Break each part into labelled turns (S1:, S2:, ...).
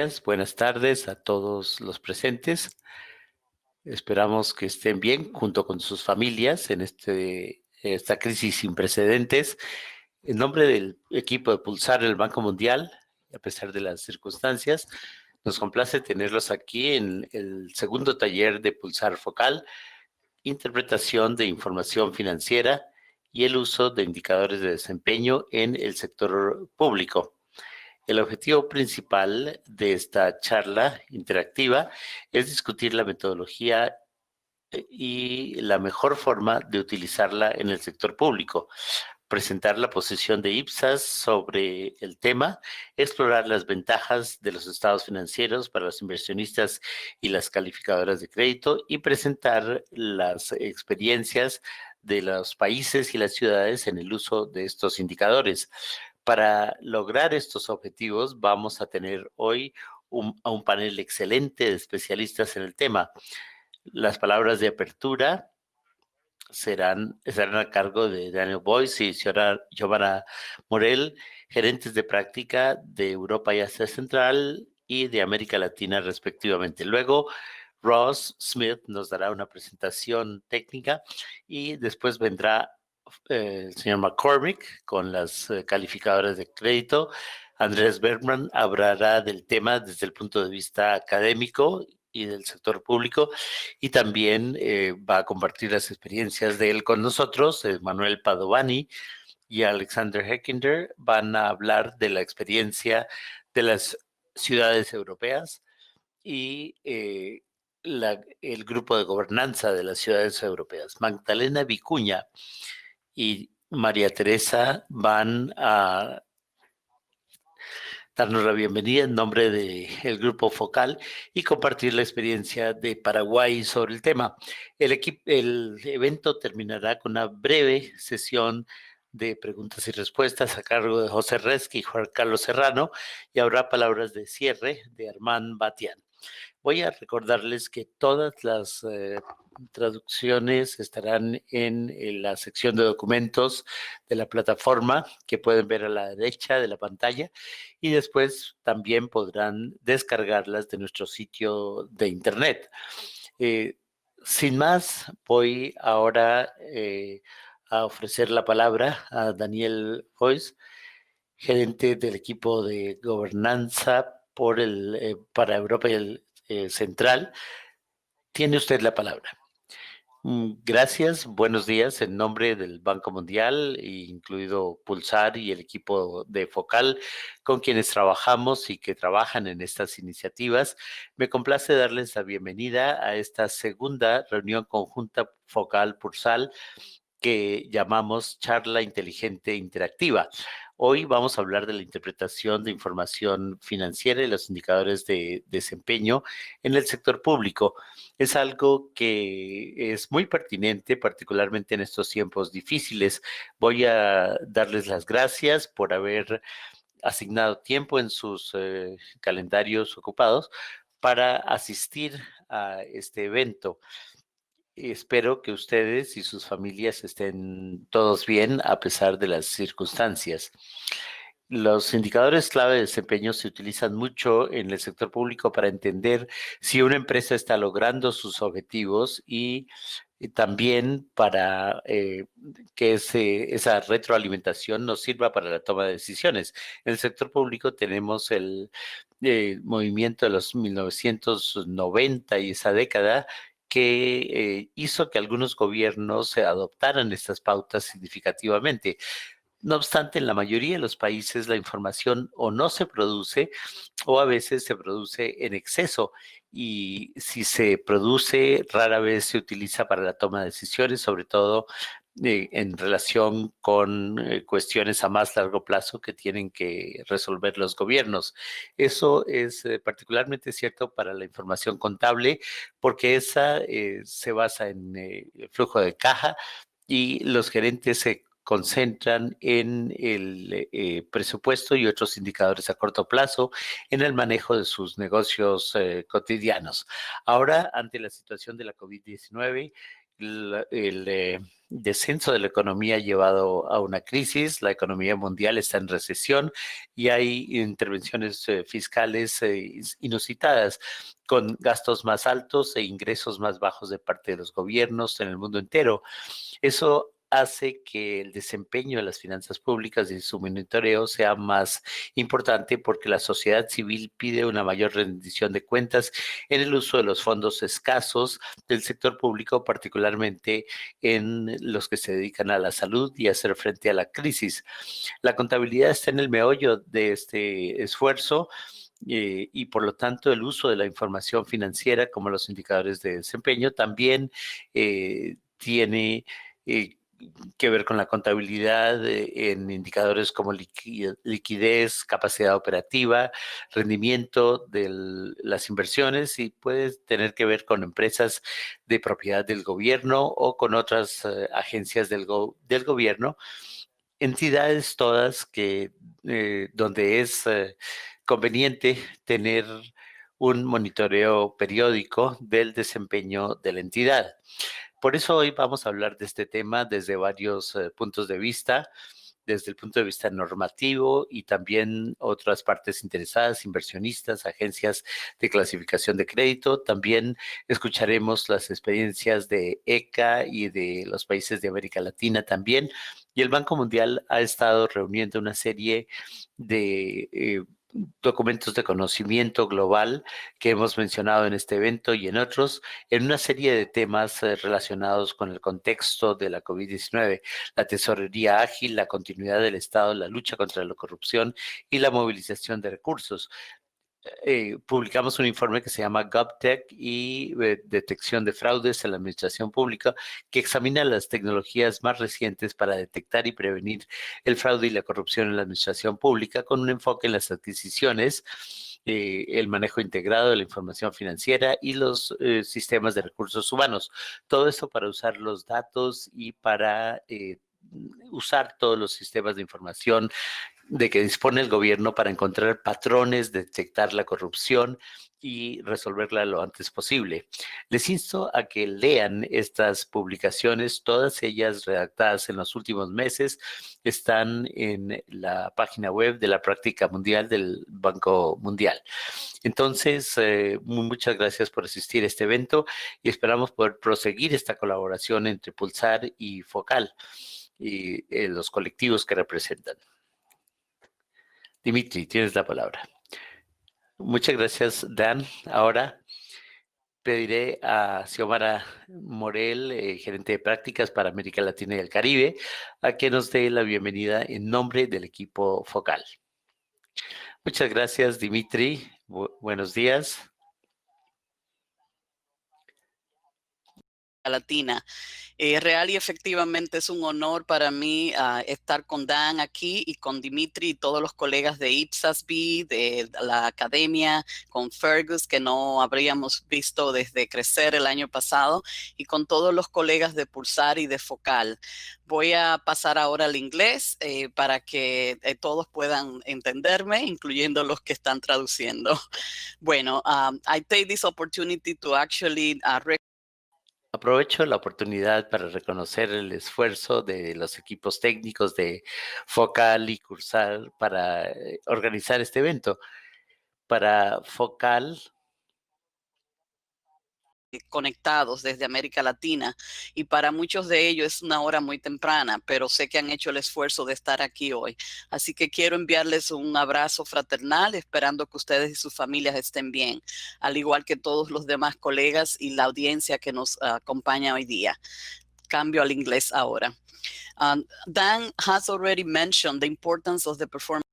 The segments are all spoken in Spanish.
S1: días, buenas tardes a todos los presentes. Esperamos que estén bien junto con sus familias en esta crisis sin precedentes. En nombre del equipo de Pulsar el Banco Mundial, a pesar de las circunstancias, nos complace tenerlos aquí en el segundo taller de Pulsar Focal, interpretación de información financiera y el uso de indicadores de desempeño en el sector público. El objetivo principal de esta charla interactiva es discutir la metodología y la mejor forma de utilizarla en el sector público, presentar la posición de IPSAS sobre el tema, explorar las ventajas de los estados financieros para los inversionistas y las calificadoras de crédito y presentar las experiencias de los países y las ciudades en el uso de estos indicadores. Para lograr estos objetivos vamos a tener hoy a un panel excelente de especialistas en el tema. Las palabras de apertura estarán a cargo de Daniel Boyce y Giovanna Morel, gerentes de práctica de Europa y Asia Central y de América Latina respectivamente. Luego, Ross Smith nos dará una presentación técnica y después vendrá el señor McCormick con las calificadoras de crédito. Andrés Bergman hablará del tema desde el punto de vista académico y del sector público, y también va a compartir las experiencias de él con nosotros. Manuel Padovani y Alexander Heckender van a hablar de la experiencia de las ciudades europeas y el grupo de gobernanza de las ciudades europeas. Magdalena Vicuña y María Teresa van a darnos la bienvenida en nombre del Grupo Focal y compartir la experiencia de Paraguay sobre el tema. El evento terminará con una breve sesión de preguntas y respuestas a cargo de José Resqui y Juan Carlos Serrano, y habrá palabras de cierre de Armand Batian. Voy a recordarles que todas las traducciones estarán en la sección de documentos de la plataforma que pueden ver a la derecha de la pantalla, y después también podrán descargarlas de nuestro sitio de internet. Sin más, voy ahora a ofrecer la palabra a Daniel Boyce, gerente del equipo de gobernanza para Europa y el Central. Tiene usted la palabra. Gracias, buenos días. En nombre del Banco Mundial, incluido Pulsar y el equipo de Focal, con quienes trabajamos y que trabajan en estas iniciativas, me complace darles la bienvenida a esta segunda reunión conjunta Focal-Pulsar que llamamos Charla Inteligente Interactiva. Hoy vamos a hablar de la interpretación de información financiera y los indicadores de desempeño en el sector público. Es algo que es muy pertinente, particularmente en estos tiempos difíciles. Voy a darles las gracias por haber asignado tiempo en sus calendarios ocupados para asistir a este evento. Espero que ustedes y sus familias estén todos bien a pesar de las circunstancias. Los indicadores clave de desempeño se utilizan mucho en el sector público para entender si una empresa está logrando sus objetivos y también para que esa retroalimentación nos sirva para la toma de decisiones. En el sector público tenemos el movimiento de los 1990 y esa década que hizo que algunos gobiernos adoptaran estas pautas significativamente. No obstante, en la mayoría de los países la información o no se produce o a veces se produce en exceso, y si se produce rara vez se utiliza para la toma de decisiones, sobre todo en relación con cuestiones a más largo plazo que tienen que resolver los gobiernos. Eso es particularmente cierto para la información contable, porque esa se basa en el flujo de caja, y los gerentes se concentran en el presupuesto y otros indicadores a corto plazo en el manejo de sus negocios cotidianos. Ahora, ante la situación de la COVID-19, el descenso de la economía ha llevado a una crisis, la economía mundial está en recesión y hay intervenciones fiscales inusitadas, con gastos más altos e ingresos más bajos de parte de los gobiernos en el mundo entero. Eso hace que el desempeño de las finanzas públicas y su monitoreo sea más importante, porque la sociedad civil pide una mayor rendición de cuentas en el uso de los fondos escasos del sector público, particularmente en los que se dedican a la salud y a hacer frente a la crisis. La contabilidad está en el meollo de este esfuerzo. Y por lo tanto el uso de la información financiera como los indicadores de desempeño también tiene eh, que ver con la contabilidad en indicadores como liquidez, capacidad operativa, rendimiento de las inversiones, y puede tener que ver con empresas de propiedad del gobierno o con otras agencias del gobierno, entidades todas que donde es conveniente tener un monitoreo periódico del desempeño de la entidad. Por eso hoy vamos a hablar de este tema desde varios puntos de vista, desde el punto de vista normativo y también otras partes interesadas, inversionistas, agencias de clasificación de crédito. También escucharemos las experiencias de ECA y de los países de América Latina también. Y el Banco Mundial ha estado reuniendo una serie de documentos de conocimiento global que hemos mencionado en este evento y en otros, en una serie de temas relacionados con el contexto de la COVID-19, la tesorería ágil, la continuidad del Estado, la lucha contra la corrupción y la movilización de recursos. Publicamos un informe que se llama GovTech y Detección de Fraudes en la Administración Pública, que examina las tecnologías más recientes para detectar y prevenir el fraude y la corrupción en la administración pública, con un enfoque en las adquisiciones, el manejo integrado de la información financiera y los sistemas de recursos humanos. Todo esto para usar los datos y para usar todos los sistemas de información de que dispone el gobierno para encontrar patrones, detectar la corrupción y resolverla lo antes posible. Les insto a que lean estas publicaciones, todas ellas redactadas en los últimos meses, están en la página web de la Práctica Mundial del Banco Mundial. Entonces, muchas gracias por asistir a este evento y esperamos poder proseguir esta colaboración entre Pulsar y Focal y los colectivos que representan. Dimitri, tienes la palabra. Muchas gracias, Dan. Ahora pediré a Xiomara Morel, gerente de prácticas para América Latina y el Caribe, a que nos dé la bienvenida en nombre del equipo Focal. Muchas gracias, Dimitri. Buenos días.
S2: Latina. Real y efectivamente es un honor para mí estar con Dan aquí y con Dimitri y todos los colegas de IPSASB, de la academia, con Fergus, que no habríamos visto desde crecer el año pasado, y con todos los colegas de Pulsar y de Focal. Voy a pasar ahora al inglés para que todos puedan entenderme, incluyendo los que están traduciendo. Bueno, I take this opportunity to actually
S1: Aprovecho la oportunidad para reconocer el esfuerzo de los equipos técnicos de Focal y Cursar para organizar este evento. Para Focal,
S2: conectados desde América Latina, y para muchos de ellos es una hora muy temprana, pero sé que han hecho el esfuerzo de estar aquí hoy. Así que quiero enviarles un abrazo fraternal, esperando que ustedes y sus familias estén bien, al igual que todos los demás colegas y la audiencia que nos acompaña hoy día. Cambio al inglés ahora. Dan has already mentioned the importance of the performance.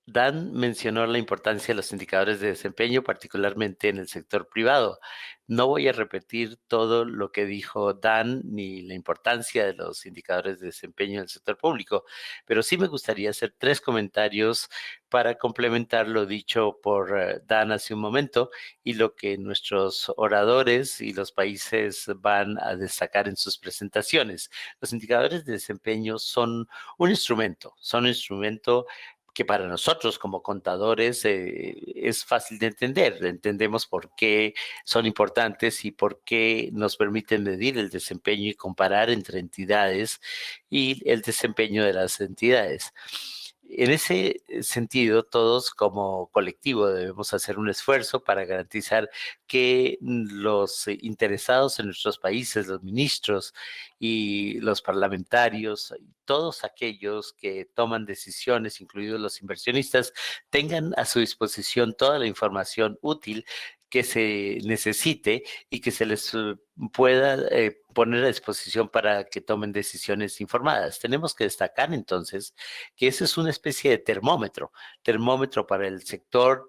S1: Dan mencionó la importancia de los indicadores de desempeño, particularmente en el sector privado. No voy a repetir todo lo que dijo Dan ni la importancia de los indicadores de desempeño en el sector público, pero sí me gustaría hacer 3 comentarios para complementar lo dicho por Dan hace un momento y lo que nuestros oradores y los países van a destacar en sus presentaciones. Los indicadores de desempeño son un instrumento que para nosotros como contadores es fácil de entender. Entendemos por qué son importantes y por qué nos permiten medir el desempeño y comparar entre entidades y el desempeño de las entidades. En ese sentido, todos como colectivo debemos hacer un esfuerzo para garantizar que los interesados en nuestros países, los ministros y los parlamentarios, todos aquellos que toman decisiones, incluidos los inversionistas, tengan a su disposición toda la información útil que se necesite y que se les pueda poner a disposición para que tomen decisiones informadas. Tenemos que destacar entonces que esa es una especie de termómetro para el sector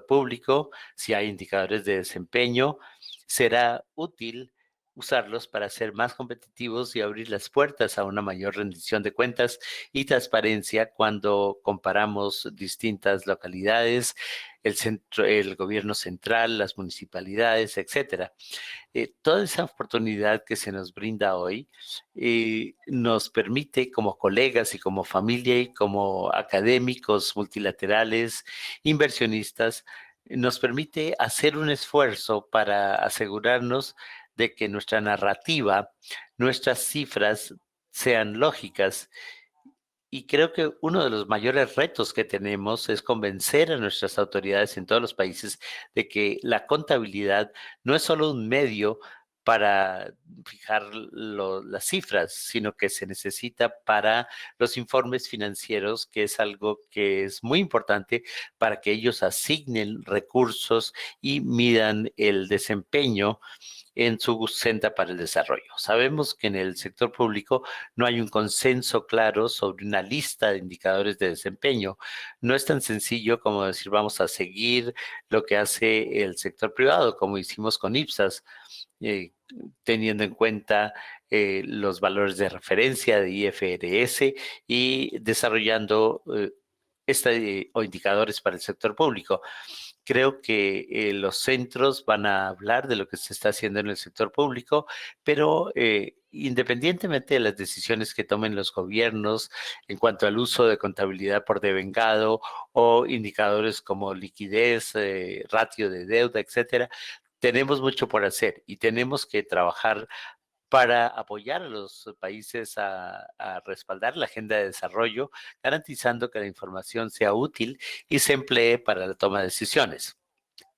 S1: público. Si hay indicadores de desempeño, será útil usarlos para ser más competitivos y abrir las puertas a una mayor rendición de cuentas y transparencia cuando comparamos distintas localidades, el gobierno central, las municipalidades, etcétera. Toda esa oportunidad que se nos brinda hoy nos permite como colegas y como familia y como académicos multilaterales, inversionistas, nos permite hacer un esfuerzo para asegurarnos de que nuestra narrativa, nuestras cifras sean lógicas. Y creo que uno de los mayores retos que tenemos es convencer a nuestras autoridades en todos los países de que la contabilidad no es solo un medio para fijar las cifras, sino que se necesita para los informes financieros, que es algo que es muy importante para que ellos asignen recursos y midan el desempeño en su senda para el desarrollo. Sabemos que en el sector público no hay un consenso claro sobre una lista de indicadores de desempeño. No es tan sencillo como decir vamos a seguir lo que hace el sector privado, como hicimos con IPSAS, eh, teniendo en cuenta los valores de referencia de IFRS y desarrollando o indicadores para el sector público. Creo que los centros van a hablar de lo que se está haciendo en el sector público, pero independientemente de las decisiones que tomen los gobiernos en cuanto al uso de contabilidad por devengado o indicadores como liquidez, ratio de deuda, etcétera, tenemos mucho por hacer y tenemos que trabajar para apoyar a los países a respaldar la agenda de desarrollo, garantizando que la información sea útil y se emplee para la toma de decisiones.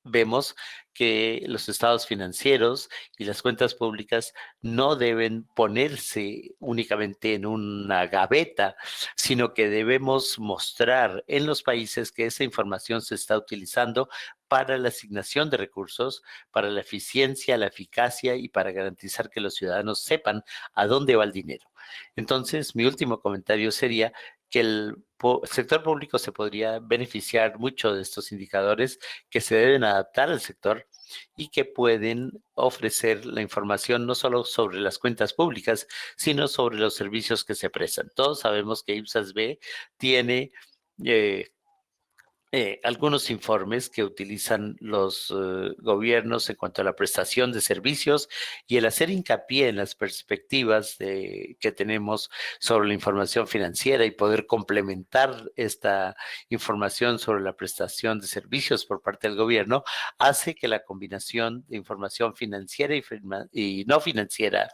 S1: Vemos que los estados financieros y las cuentas públicas no deben ponerse únicamente en una gaveta, sino que debemos mostrar en los países que esa información se está utilizando para la asignación de recursos, para la eficiencia, la eficacia y para garantizar que los ciudadanos sepan a dónde va el dinero. Entonces, mi último comentario sería que el sector público se podría beneficiar mucho de estos indicadores que se deben adaptar al sector y que pueden ofrecer la información no solo sobre las cuentas públicas, sino sobre los servicios que se prestan. Todos sabemos que IPSAS B tiene eh, algunos informes que utilizan los gobiernos en cuanto a la prestación de servicios y el hacer hincapié en las perspectivas que tenemos sobre la información financiera y poder complementar esta información sobre la prestación de servicios por parte del gobierno hace que la combinación de información financiera y no financiera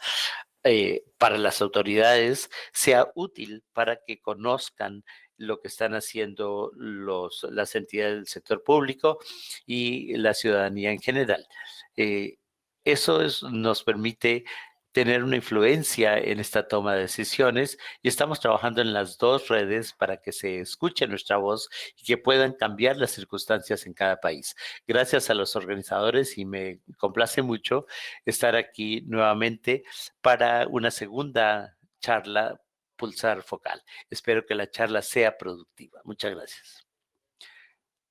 S1: para las autoridades sea útil para que conozcan lo que están haciendo las entidades del sector público y la ciudadanía en general. Eh, nos permite tener una influencia en esta toma de decisiones y estamos trabajando en las dos redes para que se escuche nuestra voz y que puedan cambiar las circunstancias en cada país. Gracias a los organizadores y me complace mucho estar aquí nuevamente para una segunda charla Pulsar Focal. Espero que la charla sea productiva. Muchas gracias.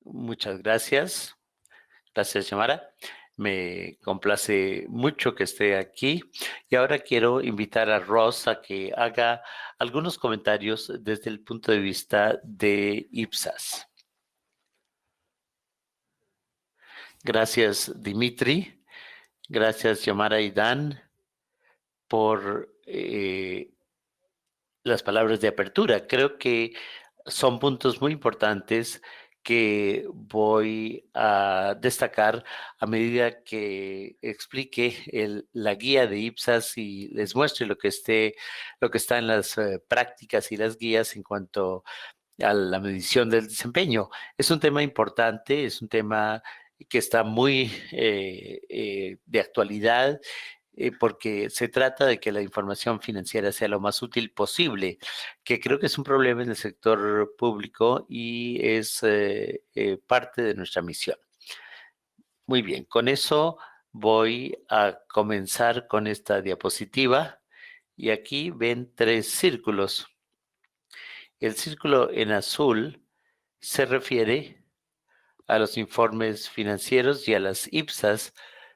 S1: Muchas gracias. Gracias, Yamara. Me complace mucho que esté aquí. Y ahora quiero invitar a Ross a que haga algunos comentarios desde el punto de vista de IPSAS. Gracias, Dimitri. Gracias, Yamara y Dan, por las palabras de apertura. Creo que son puntos muy importantes que voy a destacar a medida que explique la guía de IPSAS y les muestre lo que está en las prácticas y las guías en cuanto a la medición del desempeño. Es un tema importante, es un tema que está muy de actualidad porque se trata de que la información financiera sea lo más útil posible, que creo que es un problema en el sector público y es parte de nuestra misión. Muy bien, con eso voy a comenzar con esta diapositiva y aquí ven 3 círculos. El círculo en azul se refiere a los informes financieros y a las IPSAS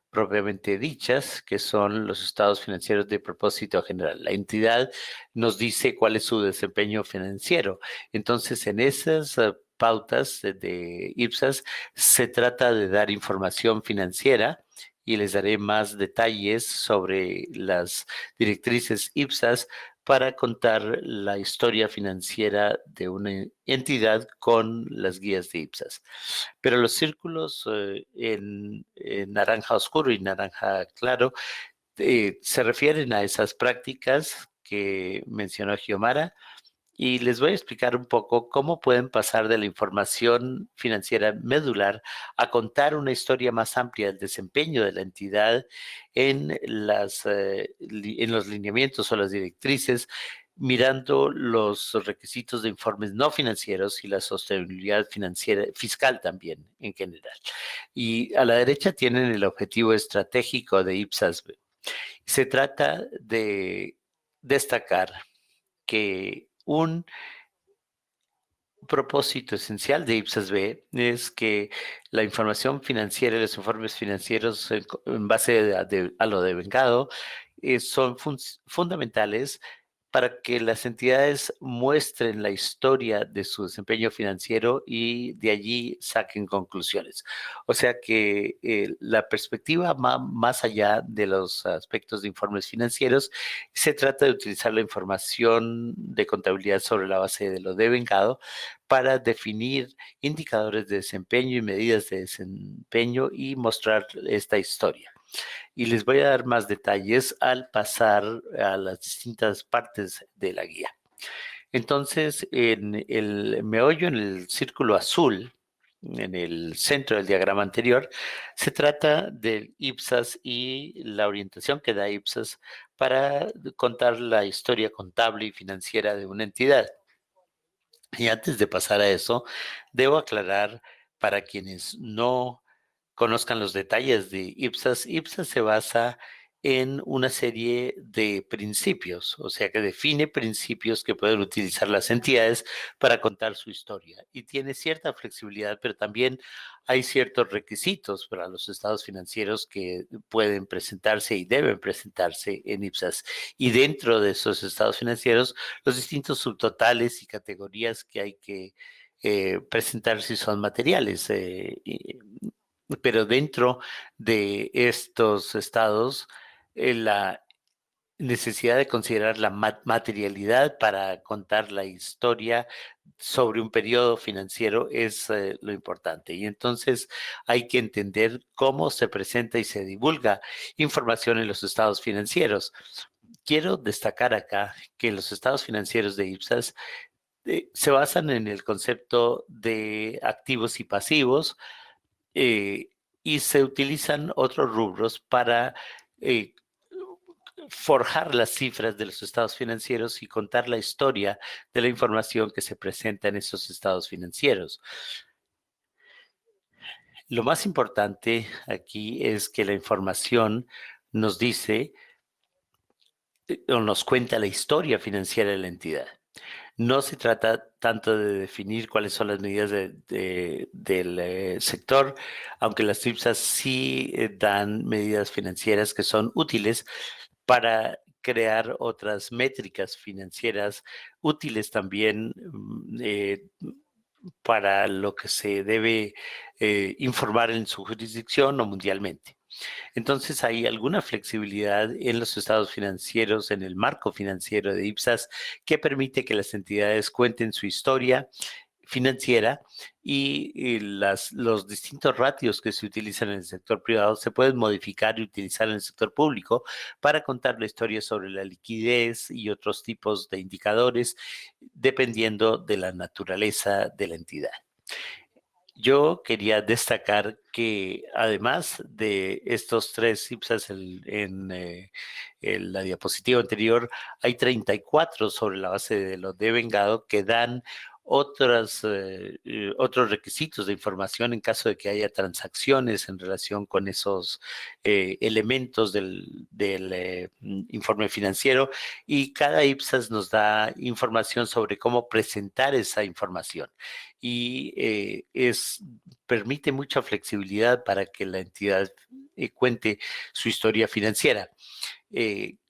S1: propiamente dichas, que son los estados financieros de propósito general. La entidad nos dice cuál es su desempeño financiero. Entonces, en esas pautas de IPSAS se trata de dar información financiera y les daré más detalles sobre las directrices IPSAS para contar la historia financiera de una entidad con las guías de IPSAS. Pero los círculos en naranja oscuro y naranja claro se refieren a esas prácticas que mencionó Giomara y les voy a explicar un poco cómo pueden pasar de la información financiera medular a contar una historia más amplia del desempeño de la entidad en los lineamientos o las directrices, mirando los requisitos de informes no financieros y la sostenibilidad financiera, fiscal también en general. Y a la derecha tienen el objetivo estratégico de IPSAS. Se trata de destacar que un propósito esencial de IPSAS-B es que la información financiera y los informes financieros en base a lo devengado son fundamentales para que las entidades muestren la historia de su desempeño financiero y de allí saquen conclusiones. O sea que la perspectiva más allá de los aspectos de informes financieros, se trata de utilizar la información de contabilidad sobre la base de lo devengado para definir indicadores de desempeño y medidas de desempeño y mostrar esta historia. Y les voy a dar más detalles al pasar a las distintas partes de la guía. Entonces, en el meollo, en el círculo azul, en el centro del diagrama anterior, se trata del IPSAS y la orientación que da IPSAS para contar la historia contable y financiera de una entidad. Y antes de pasar a eso, debo aclarar para quienes no conozcan los detalles de IPSAS. IPSAS se basa en una serie de principios, o sea que define principios que pueden utilizar las entidades para contar su historia. Y tiene cierta flexibilidad, pero también hay ciertos requisitos para los estados financieros que pueden presentarse y deben presentarse en IPSAS. Y dentro de esos estados financieros, los distintos subtotales y categorías que hay que presentar si son materiales. Pero dentro de estos estados, la necesidad de considerar la materialidad para contar la historia sobre un periodo financiero es lo importante. Y entonces hay que entender cómo se presenta y se divulga información en los estados financieros. Quiero destacar acá que los estados financieros de IPSAS se basan en el concepto de activos y pasivos, eh, y se utilizan otros rubros para eh, forjar las cifras de los estados financieros y contar la historia de la información que se presenta en esos estados financieros. Lo más importante aquí es que la información nos dice o nos cuenta la historia financiera de la entidad. No se trata tanto de definir cuáles son las medidas del sector, aunque las TRIPSAS sí dan medidas financieras que son útiles para crear otras métricas financieras útiles también para lo que se debe informar en su jurisdicción o mundialmente. Entonces hay alguna flexibilidad en los estados financieros, en el marco financiero de IPSAS, que permite que las entidades cuenten su historia financiera y los distintos ratios que se utilizan en el sector privado se pueden modificar y utilizar en el sector público para contar la historia sobre la liquidez y otros tipos de indicadores dependiendo de la naturaleza de la entidad. Yo quería destacar que además de estos tres IPSAS en la diapositiva anterior, hay 34 sobre la base de los de Vengado que dan otros requisitos de información en caso de que haya transacciones en relación con esos elementos del informe financiero, y cada IPSAS nos da información sobre cómo presentar esa información y permite mucha flexibilidad para que la entidad cuente su historia financiera.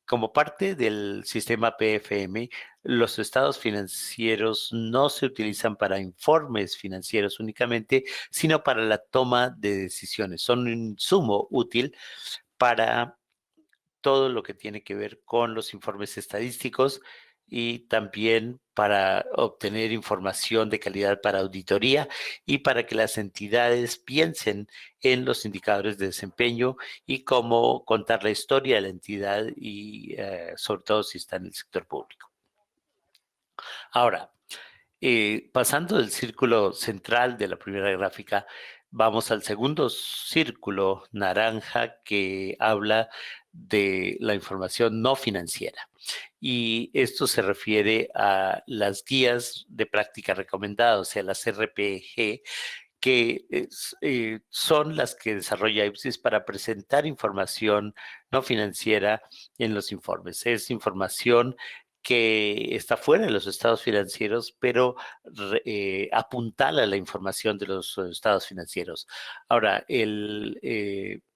S1: Como parte del sistema PFM, los estados financieros no se utilizan para informes financieros únicamente, sino para la toma de decisiones. Son un insumo útil para todo lo que tiene que ver con los informes estadísticos y también para obtener información de calidad para auditoría y para que las entidades piensen en los indicadores de desempeño y cómo contar la historia de la entidad y sobre todo si está en el sector público. Ahora, pasando del círculo central de la primera gráfica, vamos al segundo círculo naranja que habla de la información no financiera. Y esto se refiere a las guías de práctica recomendadas, o sea, las RPG, que son las que desarrolla IPSAS para presentar información no financiera en los informes. Es información que está fuera de los estados financieros, pero apuntala la información de los estados financieros. Ahora,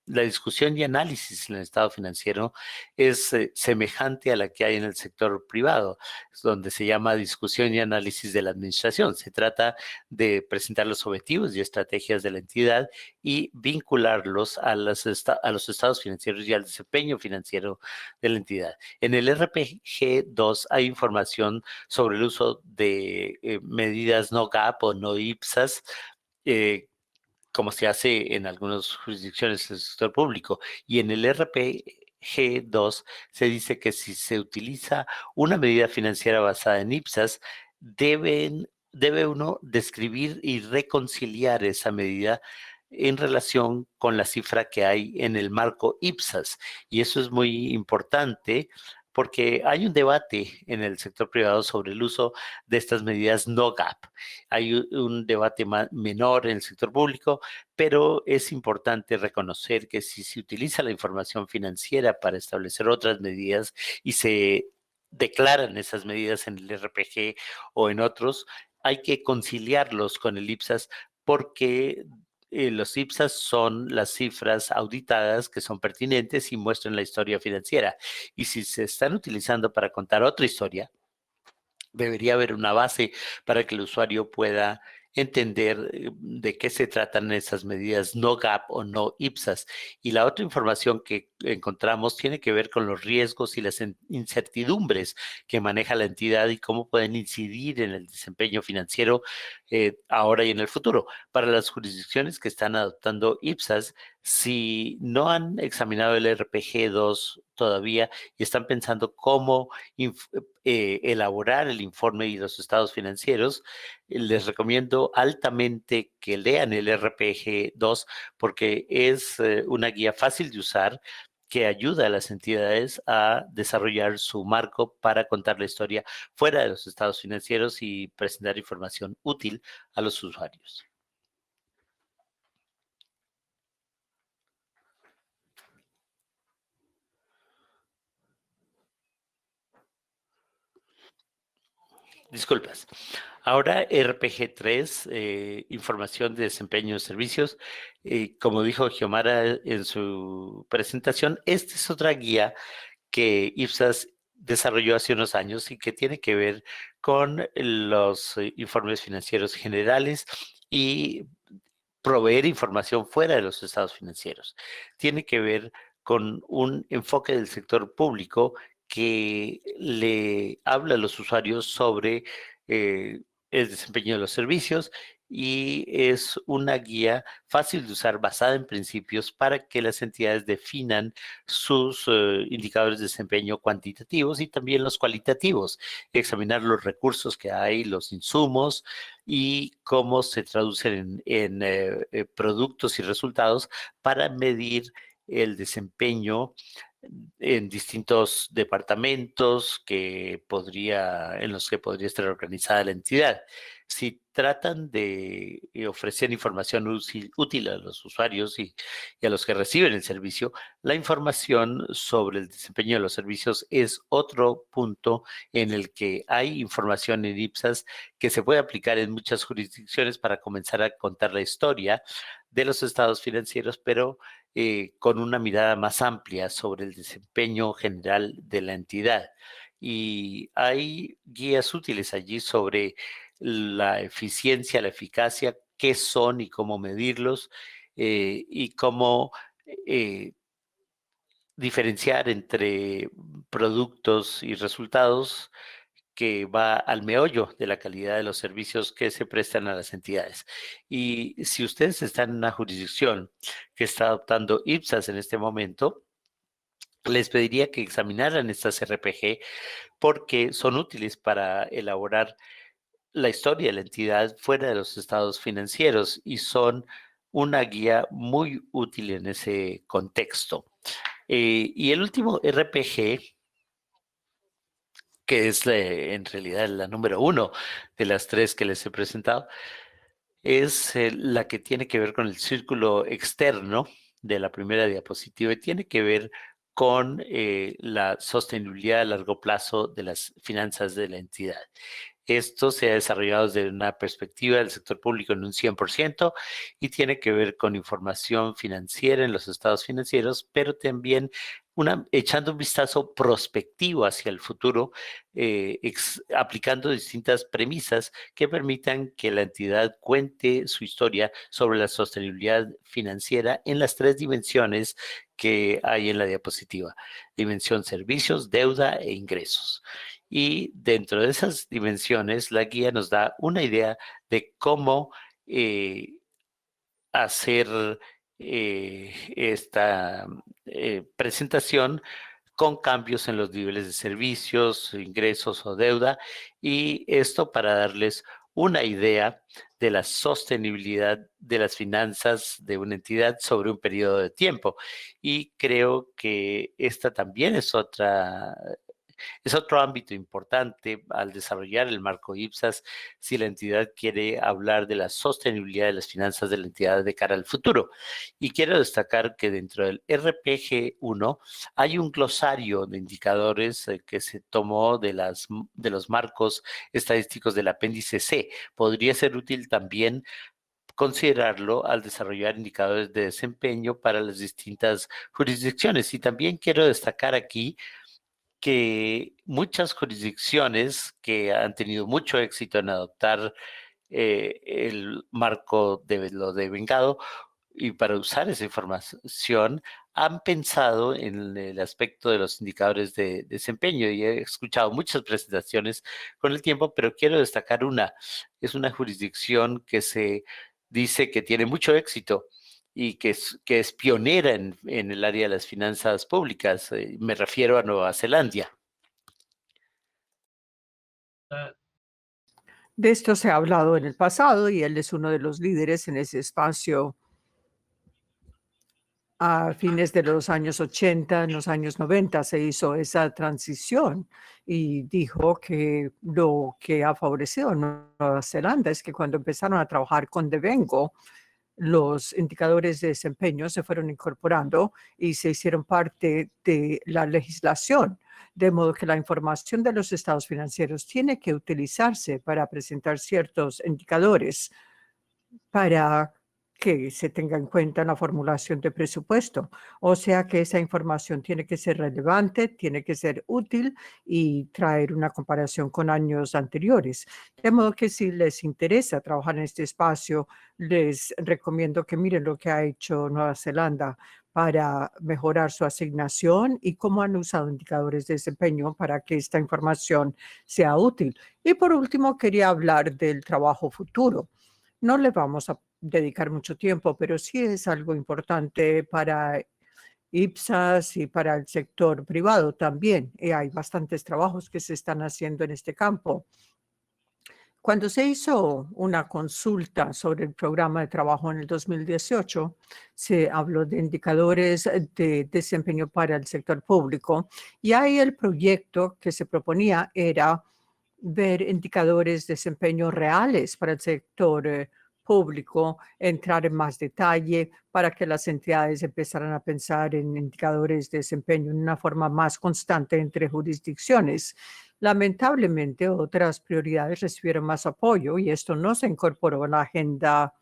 S1: la discusión y análisis en el estado financiero es semejante a la que hay en el sector privado, donde se llama discusión y análisis de la administración. Se trata de presentar los objetivos y estrategias de la entidad y vincularlos a los estados financieros y al desempeño financiero de la entidad. En el RPG 2 hay información sobre el uso de medidas no GAP o no IPSAS, como se hace en algunas jurisdicciones del sector público. Y en el RPG 2 se dice que si se utiliza una medida financiera basada en IPSAS, debe uno describir y reconciliar esa medida en relación con la cifra que hay en el marco IPSAS. Y eso es muy importante porque hay un debate en el sector privado sobre el uso de estas medidas no GAP. Hay un debate menor en el sector público, pero es importante reconocer que si se utiliza la información financiera para establecer otras medidas y se declaran esas medidas en el RPG o en otros, hay que conciliarlos con el IPSAS porque los IPSAS son las cifras auditadas que son pertinentes y muestran la historia financiera. Y si se están utilizando para contar otra historia, debería haber una base para que el usuario pueda entender de qué se tratan esas medidas no GAP o no IPSAS. Y la otra información que encontramos tiene que ver con los riesgos y las incertidumbres que maneja la entidad y cómo pueden incidir en el desempeño financiero ahora y en el futuro. Para las jurisdicciones que están adoptando IPSAS, si no han examinado el RPG 2 todavía y están pensando cómo elaborar el informe y los estados financieros, les recomiendo altamente que lean el RPG 2 porque es una guía fácil de usar que ayuda a las entidades a desarrollar su marco para contar la historia fuera de los estados financieros y presentar información útil a los usuarios. Disculpas. Ahora RPG 3, información de desempeño de servicios. Como dijo Xiomara en su presentación, esta es otra guía que IPSAS desarrolló hace unos años y que tiene que ver con los informes financieros generales y proveer información fuera de los estados financieros. Tiene que ver con un enfoque del sector público que le habla a los usuarios sobre el desempeño de los servicios y es una guía fácil de usar basada en principios para que las entidades definan sus indicadores de desempeño cuantitativos y también los cualitativos, examinar los recursos que hay, los insumos y cómo se traducen en productos y resultados para medir el desempeño en distintos departamentos en los que podría estar organizada la entidad. Si tratan de ofrecer información útil a los usuarios y a los que reciben el servicio, la información sobre el desempeño de los servicios es otro punto en el que hay información en IPSAS que se puede aplicar en muchas jurisdicciones para comenzar a contar la historia de los estados financieros, pero con una mirada más amplia sobre el desempeño general de la entidad. Y hay guías útiles allí sobre la eficiencia, la eficacia, qué son y cómo medirlos, y cómo diferenciar entre productos y resultados que va al meollo de la calidad de los servicios que se prestan a las entidades. Y si ustedes están en una jurisdicción que está adoptando IPSAS en este momento, les pediría que examinaran estas RPG porque son útiles para elaborar la historia de la entidad fuera de los estados financieros y son una guía muy útil en ese contexto. Y el último RPG, que es en realidad la número 1 de las 3 que les he presentado, es la que tiene que ver con el círculo externo de la primera diapositiva y tiene que ver con la sostenibilidad a largo plazo de las finanzas de la entidad. Esto se ha desarrollado desde una perspectiva del sector público en un 100% y tiene que ver con información financiera en los estados financieros, pero también echando un vistazo prospectivo hacia el futuro, aplicando distintas premisas que permitan que la entidad cuente su historia sobre la sostenibilidad financiera en las 3 dimensiones que hay en la diapositiva: dimensión servicios, deuda e ingresos. Y dentro de esas dimensiones, la guía nos da una idea de cómo hacer esta presentación con cambios en los niveles de servicios, ingresos o deuda, y esto para darles una idea de la sostenibilidad de las finanzas de una entidad sobre un periodo de tiempo. Y creo que esta también es otro ámbito importante al desarrollar el marco IPSAS si la entidad quiere hablar de la sostenibilidad de las finanzas de la entidad de cara al futuro. Y quiero destacar que dentro del RPG 1 hay un glosario de indicadores que se tomó de los marcos estadísticos del apéndice C. Podría ser útil también considerarlo al desarrollar indicadores de desempeño para las distintas jurisdicciones. Y también quiero destacar aquí que muchas jurisdicciones que han tenido mucho éxito en adoptar el marco de lo de vengado y para usar esa información han pensado en el aspecto de los indicadores de desempeño y he escuchado muchas presentaciones con el tiempo, pero quiero destacar es una jurisdicción que se dice que tiene mucho éxito y que es pionera en el área de las finanzas públicas. Me refiero a Nueva Zelanda.
S3: De esto se ha hablado en el pasado y él es uno de los líderes en ese espacio. A fines de los años 80, en los años 90 se hizo esa transición y dijo que lo que ha favorecido a Nueva Zelanda es que cuando empezaron a trabajar con Devengo, los indicadores de desempeño se fueron incorporando y se hicieron parte de la legislación, de modo que la información de los estados financieros tiene que utilizarse para presentar ciertos indicadores para que se tenga en cuenta en la formulación de presupuesto. O sea que esa información tiene que ser relevante, tiene que ser útil y traer una comparación con años anteriores. De modo que si les interesa trabajar en este espacio, les recomiendo que miren lo que ha hecho Nueva Zelanda para mejorar su asignación y cómo han usado indicadores de desempeño para que esta información sea útil. Y por último, quería hablar del trabajo futuro. No le vamos a dedicar mucho tiempo, pero sí es algo importante para IPSAS y para el sector privado también. Y hay bastantes trabajos que se están haciendo en este campo. Cuando se hizo una consulta sobre el programa de trabajo en el 2018, se habló de indicadores de desempeño para el sector público y ahí el proyecto que se proponía era ver indicadores de desempeño reales para el sector público, entrar en más detalle para que las entidades empezaran a pensar en indicadores de desempeño en una forma más constante entre jurisdicciones. Lamentablemente, otras prioridades recibieron más apoyo y esto no se incorporó en la agenda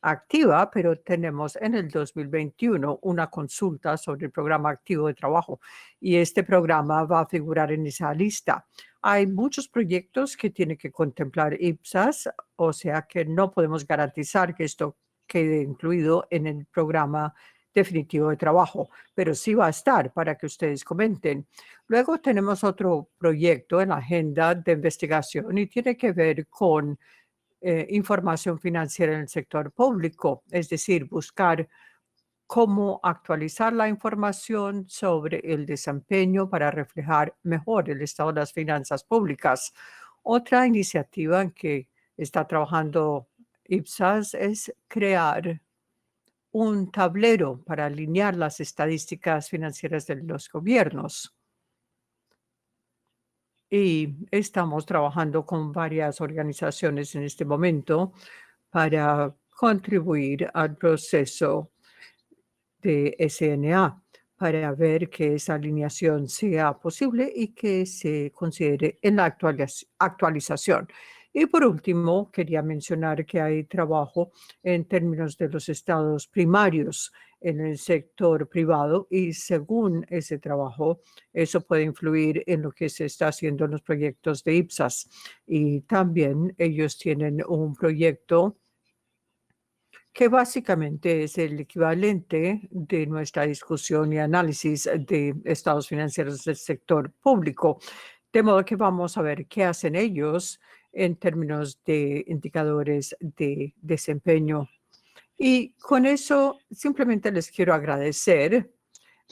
S3: activa, pero tenemos en el 2021 una consulta sobre el programa activo de trabajo y este programa va a figurar en esa lista. Hay muchos proyectos que tiene que contemplar IPSAS, o sea que no podemos garantizar que esto quede incluido en el programa definitivo de trabajo, pero sí va a estar para que ustedes comenten. Luego tenemos otro proyecto en la agenda de investigación y tiene que ver con información financiera en el sector público, es decir, buscar cómo actualizar la información sobre el desempeño para reflejar mejor el estado de las finanzas públicas. Otra iniciativa en que está trabajando IPSAS es crear un tablero para alinear las estadísticas financieras de los gobiernos. Y estamos trabajando con varias organizaciones en este momento para contribuir al proceso de SNA para ver que esa alineación sea posible y que se considere en la actualización. Y por último, quería mencionar que hay trabajo en términos de los estados primarios en el sector privado y según ese trabajo, eso puede influir en lo que se está haciendo en los proyectos de IPSAS. Y también ellos tienen un proyecto que básicamente es el equivalente de nuestra discusión y análisis de estados financieros del sector público. De modo que vamos a ver qué hacen ellos en términos de indicadores de desempeño. Y con eso simplemente les quiero agradecer.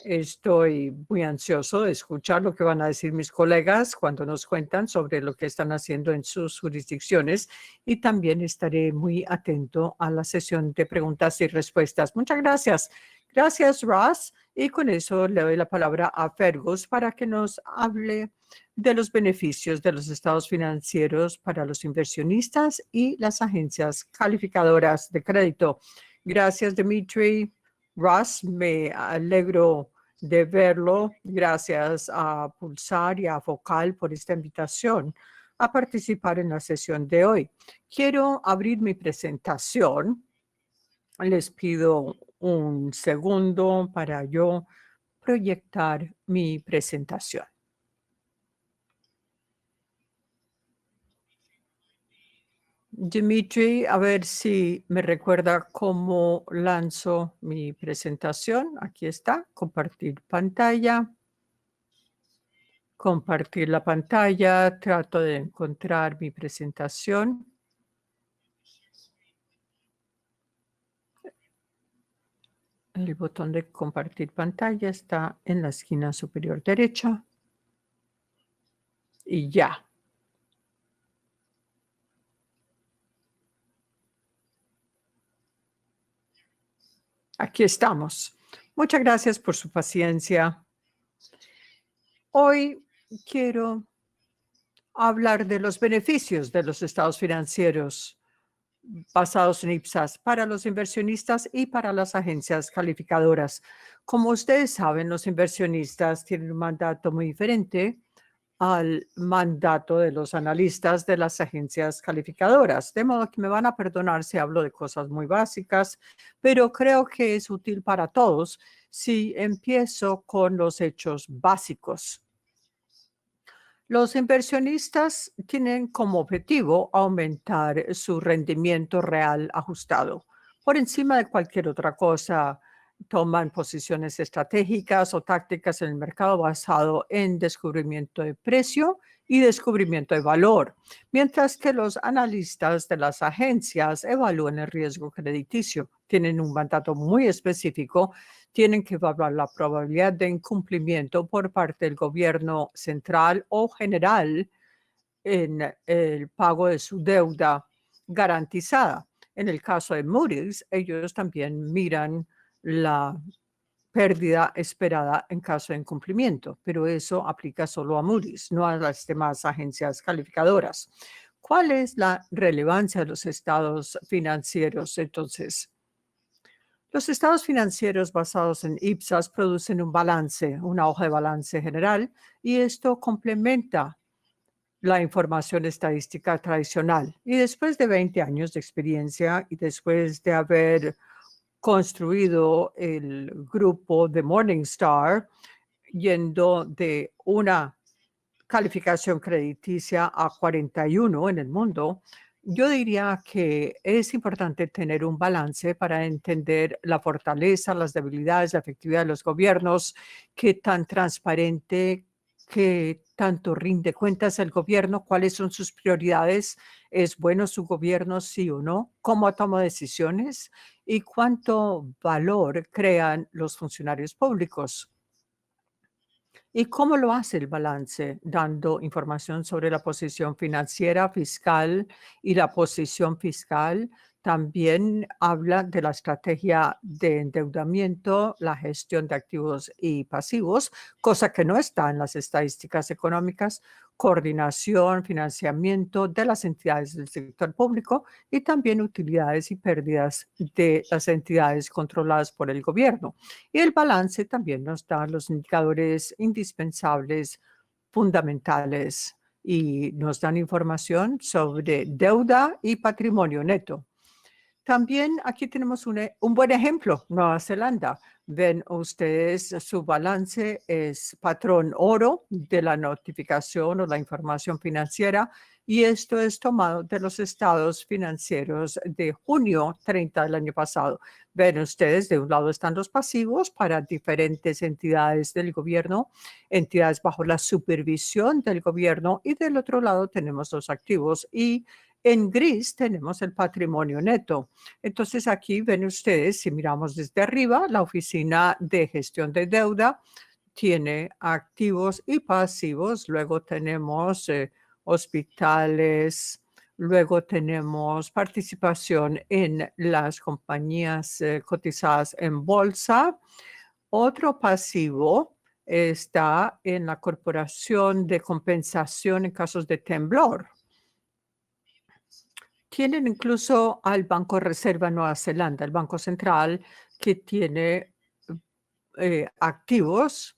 S3: Estoy muy ansioso de escuchar lo que van a decir mis colegas cuando nos cuentan sobre lo que están haciendo en sus jurisdicciones y también estaré muy atento a la sesión de preguntas y respuestas. Muchas gracias. Gracias, Ross. Y con eso le doy la palabra a Fergus para que nos hable de los beneficios de los estados financieros para los inversionistas y las agencias calificadoras de crédito. Gracias, Dimitri. Ross, me alegro de verlo. Gracias a Pulsar y a Focal por esta invitación a participar en la sesión de hoy. Quiero abrir mi presentación. Les pido un segundo para yo proyectar mi presentación. Dimitri, a ver si me recuerda cómo lanzo mi presentación. Aquí está, compartir pantalla. Compartir la pantalla, trato de encontrar mi presentación. El botón de compartir pantalla está en la esquina superior derecha. Y ya. Aquí estamos. Muchas gracias por su paciencia. Hoy quiero hablar de los beneficios de los estados financieros basados en IPSAS para los inversionistas y para las agencias calificadoras. Como ustedes saben, los inversionistas tienen un mandato muy diferente al mandato de los analistas de las agencias calificadoras. De modo que me van a perdonar si hablo de cosas muy básicas, pero creo que es útil para todos si empiezo con los hechos básicos. Los inversionistas tienen como objetivo aumentar su rendimiento real ajustado. Por encima de cualquier otra cosa, toman posiciones estratégicas o tácticas en el mercado basado en descubrimiento de precio y descubrimiento de valor, mientras que los analistas de las agencias evalúan el riesgo crediticio. Tienen un mandato muy específico, tienen que evaluar la probabilidad de incumplimiento por parte del gobierno central o general en el pago de su deuda garantizada. En el caso de Moody's, ellos también miran la pérdida esperada en caso de incumplimiento, pero eso aplica solo a Moody's, no a las demás agencias calificadoras. ¿Cuál es la relevancia de los estados financieros entonces? Los estados financieros basados en IPSAS producen un balance, una hoja de balance general, y esto complementa la información estadística tradicional. Y después de 20 años de experiencia y después de haber construido el grupo de Morningstar, yendo de una calificación crediticia a 41 en el mundo, yo diría que es importante tener un balance para entender la fortaleza, las debilidades, la efectividad de los gobiernos, qué tan transparente, qué tanto rinde cuentas el gobierno, cuáles son sus prioridades, es bueno su gobierno, sí o no, cómo toma decisiones y cuánto valor crean los funcionarios públicos. ¿Y cómo lo hace el balance? Dando información sobre la posición financiera, fiscal y la posición fiscal. También habla de la estrategia de endeudamiento, la gestión de activos y pasivos, cosa que no está en las estadísticas económicas, coordinación, financiamiento de las entidades del sector público y también utilidades y pérdidas de las entidades controladas por el gobierno. Y el balance también nos da los indicadores indispensables, fundamentales, y nos dan información sobre deuda y patrimonio neto. También aquí tenemos un buen ejemplo, Nueva Zelanda. Ven ustedes, su balance es patrón oro de la notificación o la información financiera, y esto es tomado de los estados financieros de junio 30 del año pasado. Ven ustedes, de un lado están los pasivos para diferentes entidades del gobierno, entidades bajo la supervisión del gobierno, y del otro lado tenemos los activos, y en gris tenemos el patrimonio neto. Entonces aquí ven ustedes, si miramos desde arriba, la oficina de gestión de deuda tiene activos y pasivos. Luego tenemos hospitales, luego tenemos participación en las compañías cotizadas en bolsa. Otro pasivo está en la corporación de compensación en casos de temblor. Tienen incluso al Banco de Reserva de Nueva Zelanda, el Banco Central, que tiene activos,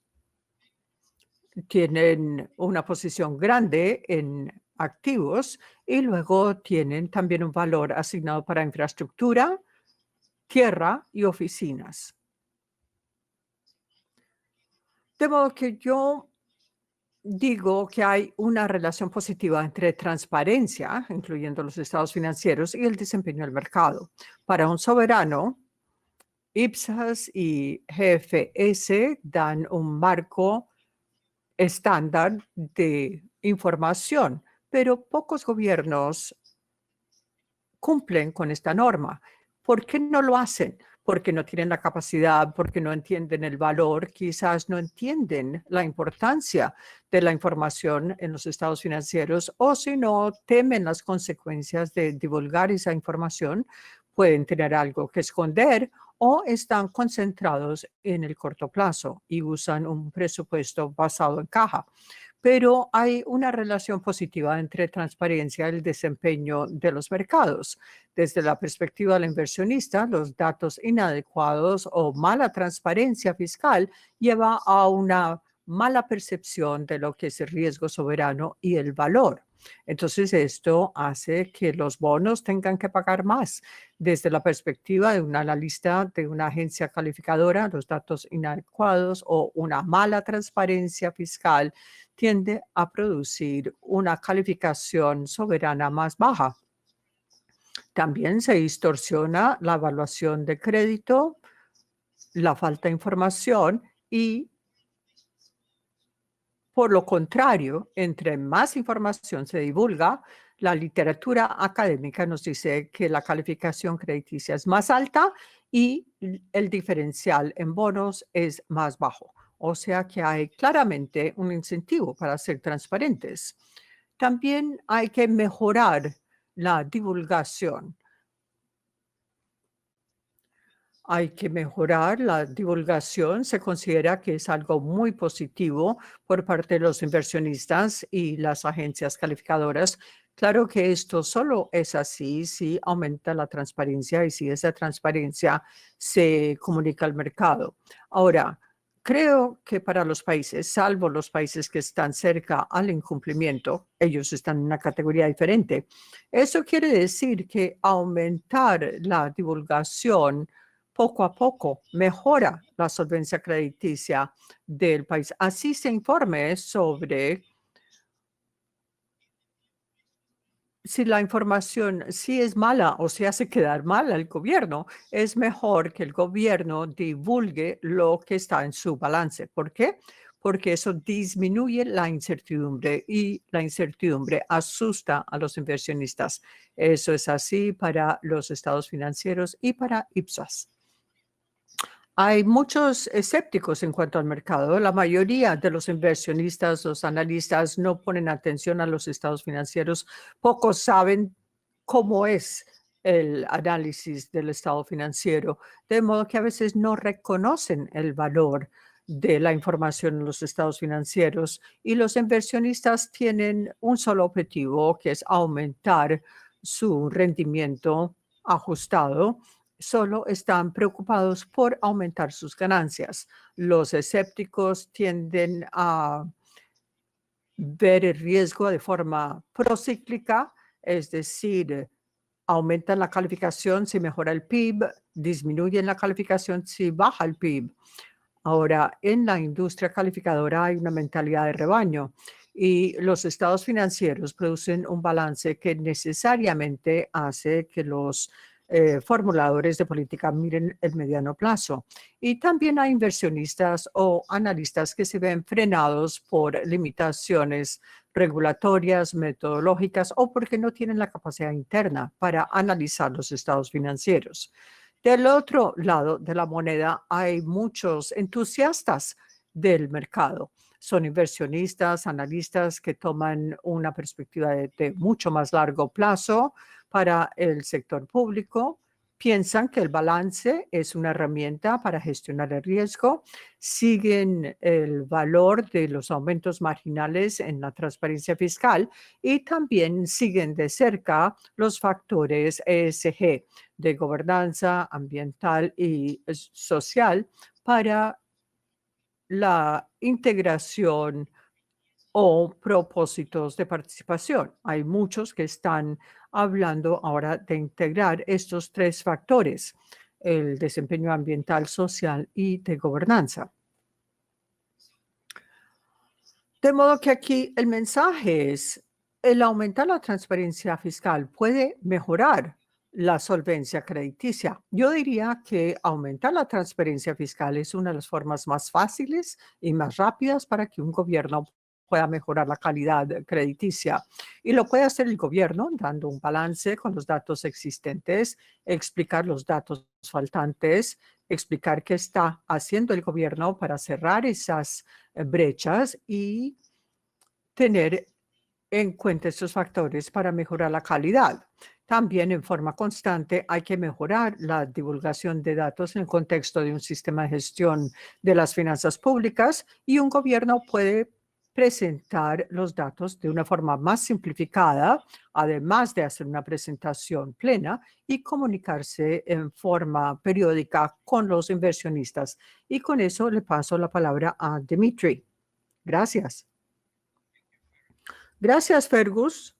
S3: tienen una posición grande en activos, y luego tienen también un valor asignado para infraestructura, tierra y oficinas. De modo que yo digo que hay una relación positiva entre transparencia, incluyendo los estados financieros, y el desempeño del mercado. Para un soberano, IPSAS y GFS dan un marco estándar de información, pero pocos gobiernos cumplen con esta norma. ¿Por qué no lo hacen? Porque no tienen la capacidad, porque no entienden el valor, quizás no entienden la importancia de la información en los estados financieros, o si no, temen las consecuencias de divulgar esa información, pueden tener algo que esconder, o están concentrados en el corto plazo y usan un presupuesto basado en caja. Pero hay una relación positiva entre transparencia y el desempeño de los mercados. Desde la perspectiva del inversionista, los datos inadecuados o mala transparencia fiscal lleva a una mala percepción de lo que es el riesgo soberano y el valor. Entonces, esto hace que los bonos tengan que pagar más. Desde la perspectiva de un analista de una agencia calificadora, los datos inadecuados o una mala transparencia fiscal tiende a producir una calificación soberana más baja. También se distorsiona la evaluación de crédito, la falta de información y, por lo contrario, entre más información se divulga, la literatura académica nos dice que la calificación crediticia es más alta y el diferencial en bonos es más bajo. O sea que hay claramente un incentivo para ser transparentes. También hay que mejorar la divulgación. Hay que mejorar la divulgación. Se considera que es algo muy positivo por parte de los inversionistas y las agencias calificadoras. Claro que esto solo es así si aumenta la transparencia y si esa transparencia se comunica al mercado. Ahora, creo que para los países, salvo los países que están cerca al incumplimiento, ellos están en una categoría diferente. Eso quiere decir que aumentar la divulgación poco a poco mejora la solvencia crediticia del país. Así se informe sobre si la información sí es mala o se hace quedar mal al gobierno. Es mejor que el gobierno divulgue lo que está en su balance. ¿Por qué? Porque eso disminuye la incertidumbre y la incertidumbre asusta a los inversionistas. Eso es así para los estados financieros y para IPSAS. Hay muchos escépticos en cuanto al mercado. La mayoría de los inversionistas, los analistas, no ponen atención a los estados financieros. Pocos saben cómo es el análisis del estado financiero, de modo que a veces no reconocen el valor de la información en los estados financieros y los inversionistas tienen un solo objetivo, que es aumentar su rendimiento ajustado. Solo están preocupados por aumentar sus ganancias. Los escépticos tienden a ver el riesgo de forma procíclica, es decir, aumentan la calificación si mejora el PIB, disminuyen la calificación si baja el PIB. Ahora, en la industria calificadora hay una mentalidad de rebaño y los estados financieros producen un balance que necesariamente hace que los formuladores de política miren el mediano plazo. Y también hay inversionistas o analistas que se ven frenados por limitaciones regulatorias, metodológicas o porque no tienen la capacidad interna para analizar los estados financieros. Del otro lado de la moneda hay muchos entusiastas del mercado. Son inversionistas, analistas que toman una perspectiva de mucho más largo plazo para el sector público. Piensan que el balance es una herramienta para gestionar el riesgo, siguen el valor de los aumentos marginales en la transparencia fiscal y también siguen de cerca los factores ESG de gobernanza ambiental y social para la integración o propósitos de participación. Hay muchos que están hablando ahora de integrar estos tres factores, el desempeño ambiental, social y de gobernanza. De modo que aquí el mensaje es, el aumentar la transparencia fiscal puede mejorar la solvencia crediticia. Yo diría que aumentar la transparencia fiscal es una de las formas más fáciles y más rápidas para que un gobierno pueda mejorar la calidad crediticia. Y lo puede hacer el gobierno dando un balance con los datos existentes, explicar los datos faltantes, explicar qué está haciendo el gobierno para cerrar esas brechas y tener en cuenta estos factores para mejorar la calidad. También en forma constante hay que mejorar la divulgación de datos en el contexto de un sistema de gestión de las finanzas públicas y un gobierno puede presentar los datos de una forma más simplificada, además de hacer una presentación plena y comunicarse en forma periódica con los inversionistas. Y con eso le paso la palabra a Dimitri. Gracias. Gracias, Fergus.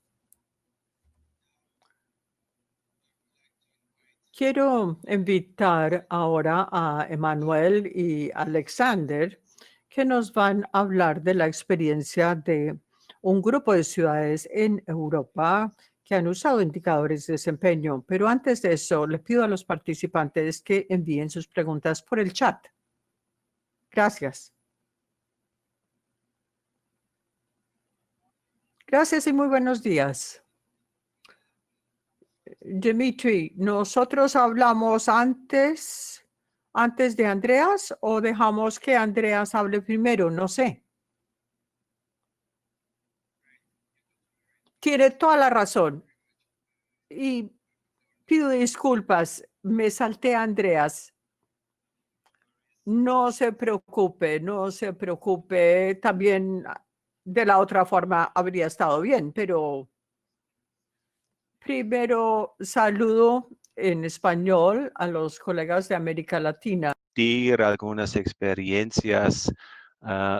S3: Quiero invitar ahora a Emanuel y Alexander, que nos van a hablar de la experiencia de un grupo de ciudades en Europa que han usado indicadores de desempeño. Pero antes de eso, le pido a los participantes que envíen sus preguntas por el chat. Gracias. Gracias y muy buenos días. Dimitri, ¿nosotros hablamos antes de Andreas o dejamos que Andreas hable primero? No sé. Tiene toda la razón. Y pido disculpas, me salté a Andreas. No se preocupe, no se preocupe. También de la otra forma habría estado bien, pero primero saludo en español a los colegas de América Latina.
S4: Algunas experiencias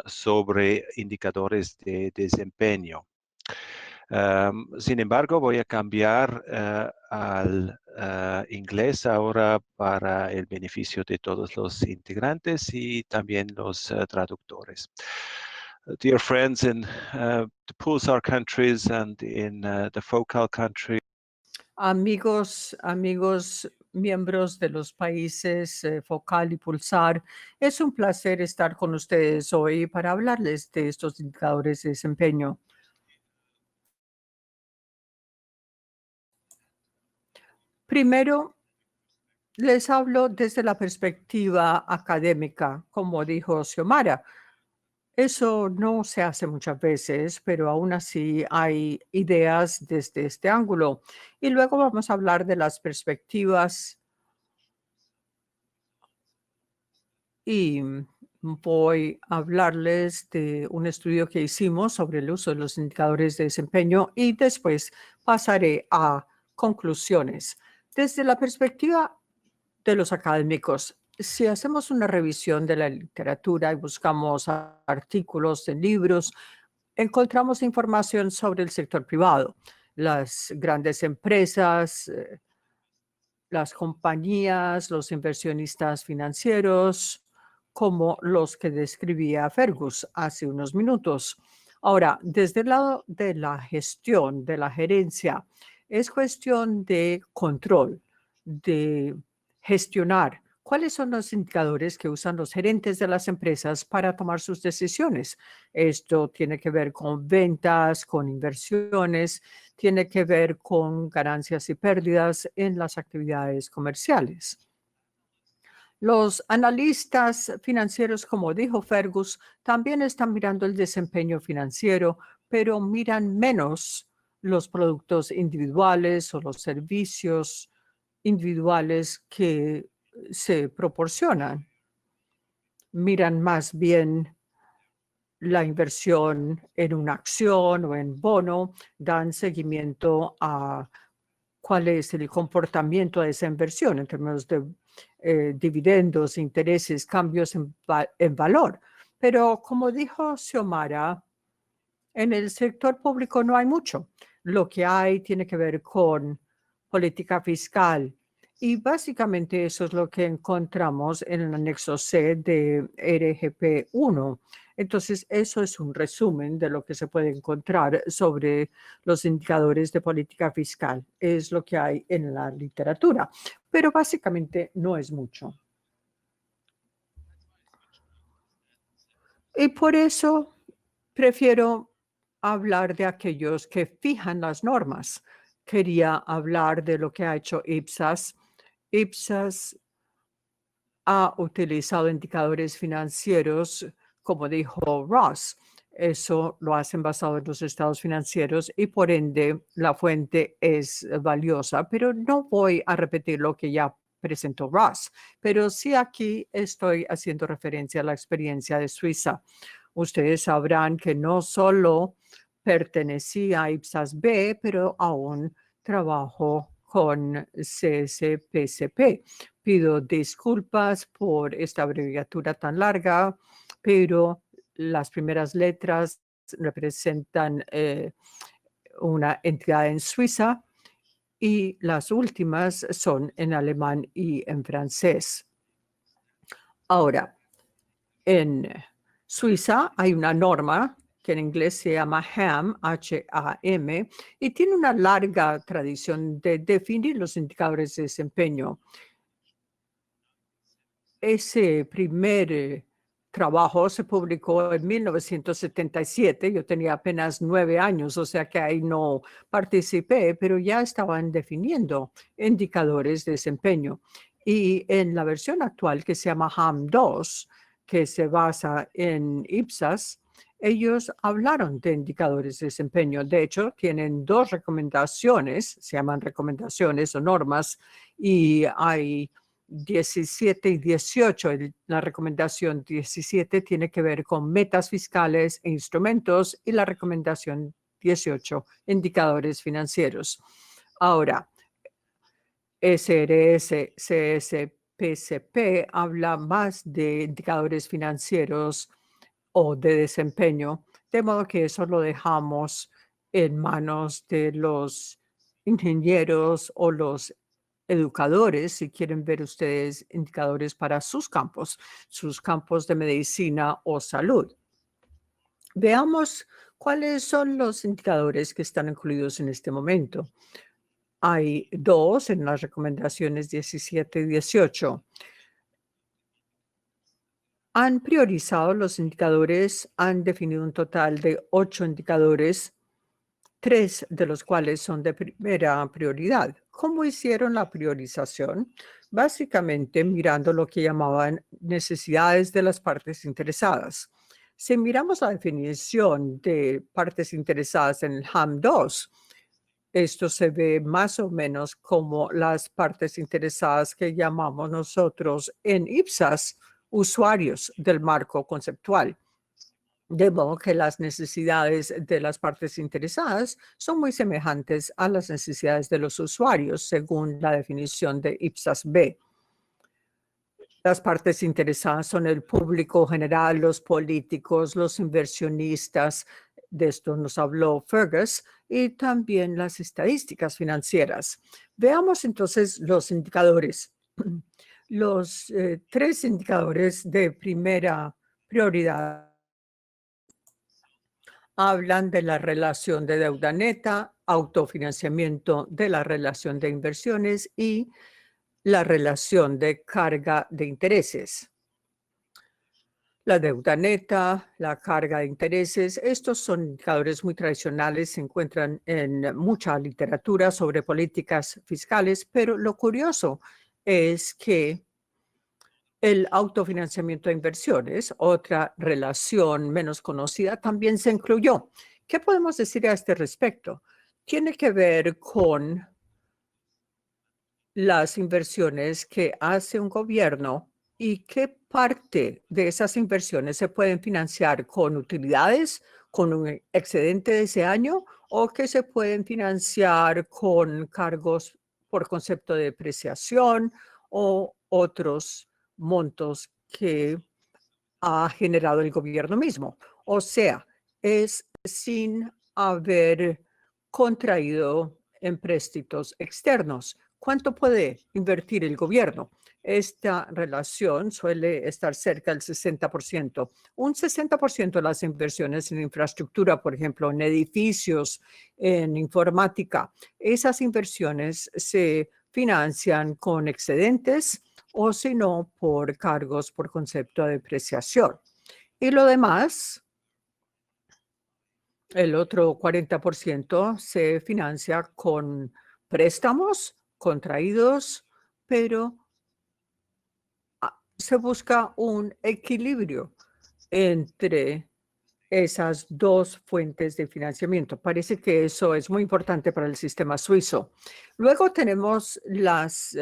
S4: sobre indicadores de desempeño. Sin embargo, voy a cambiar al inglés ahora para el beneficio de todos los integrantes y también los traductores. Dear friends in the Pulsar countries and in the Focal country.
S3: Amigos, miembros de los países Focal y Pulsar, es un placer estar con ustedes hoy para hablarles de estos indicadores de desempeño. Primero, les hablo desde la perspectiva académica, como dijo Xiomara. Eso no se hace muchas veces, pero aún así hay ideas desde este ángulo. Y luego vamos a hablar de las perspectivas y voy a hablarles de un estudio que hicimos sobre el uso de los indicadores de desempeño y después pasaré a conclusiones. Desde la perspectiva de los académicos, si hacemos una revisión de la literatura y buscamos artículos en libros, encontramos información sobre el sector privado, las grandes empresas, las compañías, los inversionistas financieros, como los que describía Fergus hace unos minutos. Ahora, desde el lado de la gestión, de la gerencia, es cuestión de control, de gestionar. ¿Cuáles son los indicadores que usan los gerentes de las empresas para tomar sus decisiones? Esto tiene que ver con ventas, con inversiones, tiene que ver con ganancias y pérdidas en las actividades comerciales. Los analistas financieros, como dijo Fergus, también están mirando el desempeño financiero, pero miran menos los productos individuales o los servicios individuales que se proporcionan. Miran más bien la inversión en una acción o en bono, dan seguimiento a cuál es el comportamiento de esa inversión en términos de dividendos, intereses, cambios en valor. Pero como dijo Xiomara, en el sector público no hay mucho. Lo que hay tiene que ver con política fiscal. Y básicamente eso es lo que encontramos en el anexo C de RGP 1. Entonces, eso es un resumen de lo que se puede encontrar sobre los indicadores de política fiscal. Es lo que hay en la literatura, pero básicamente no es mucho. Y por eso prefiero hablar de aquellos que fijan las normas. Quería hablar de lo que ha hecho Ipsos. Ipsos ha utilizado indicadores financieros, como dijo Ross. Eso lo hacen basado en los estados financieros y por ende la fuente es valiosa, pero no voy a repetir lo que ya presentó Ross, pero sí aquí estoy haciendo referencia a la experiencia de Suiza. Ustedes sabrán que no solo pertenecía a Ipsos B, pero aún trabajo con CSPCP. Pido disculpas por esta abreviatura tan larga, pero las primeras letras representan una entidad en Suiza y las últimas son en alemán y en francés. Ahora, en Suiza hay una norma que en inglés se llama HAM, H-A-M, y tiene una larga tradición de definir los indicadores de desempeño. Ese primer trabajo se publicó en 1977. Yo tenía apenas 9 años, o sea que ahí no participé, pero ya estaban definiendo indicadores de desempeño. Y en la versión actual, que se llama HAM2, que se basa en Ipsas, ellos hablaron de indicadores de desempeño. De hecho, tienen 2 recomendaciones, se llaman recomendaciones o normas, y hay 17 y 18. La recomendación 17 tiene que ver con metas fiscales e instrumentos y la recomendación 18, indicadores financieros. Ahora, SRS, CSPCP habla más de indicadores financieros o de desempeño, de modo que eso lo dejamos en manos de los ingenieros o los educadores, si quieren ver ustedes indicadores para sus campos de medicina o salud. Veamos cuáles son los indicadores que están incluidos en este momento. Hay 2 en las recomendaciones 17 y 18. Han priorizado los indicadores, han definido un total de 8 indicadores, 3 de los cuales son de primera prioridad. ¿Cómo hicieron la priorización? Básicamente mirando lo que llamaban necesidades de las partes interesadas. Si miramos la definición de partes interesadas en el HAM2, esto se ve más o menos como las partes interesadas que llamamos nosotros en Ipsas usuarios del marco conceptual. De modo que las necesidades de las partes interesadas son muy semejantes a las necesidades de los usuarios, según la definición de Ipsas B. Las partes interesadas son el público general, los políticos, los inversionistas. De esto nos habló Fergus, y también las estadísticas financieras. Veamos entonces los indicadores. Los 3 indicadores de primera prioridad hablan de la relación de deuda neta, autofinanciamiento de la relación de inversiones y la relación de carga de intereses. La deuda neta, la carga de intereses, estos son indicadores muy tradicionales, se encuentran en mucha literatura sobre políticas fiscales, pero lo curioso es que el autofinanciamiento de inversiones, otra relación menos conocida, también se incluyó. ¿Qué podemos decir a este respecto? Tiene que ver con las inversiones que hace un gobierno y qué parte de esas inversiones se pueden financiar con utilidades, con un excedente de ese año, o que se pueden financiar con cargos por concepto de depreciación o otros montos que ha generado el gobierno mismo. O sea, es sin haber contraído empréstitos externos. ¿Cuánto puede invertir el gobierno? Esta relación suele estar cerca del 60%. Un 60% de las inversiones en infraestructura, por ejemplo, en edificios, en informática, esas inversiones se financian con excedentes o si no, por cargos por concepto de depreciación. Y lo demás, el otro 40% se financia con préstamos contraídos, pero se busca un equilibrio entre esas 2 fuentes de financiamiento. Parece que eso es muy importante para el sistema suizo. Luego tenemos las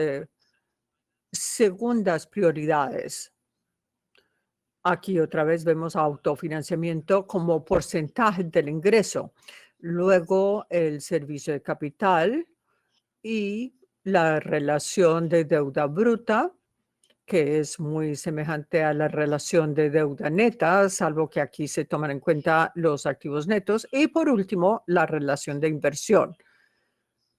S3: segundas prioridades. Aquí otra vez vemos autofinanciamiento como porcentaje del ingreso. Luego el servicio de capital y la relación de deuda bruta que es muy semejante a la relación de deuda neta, salvo que aquí se toman en cuenta los activos netos. Y por último, la relación de inversión.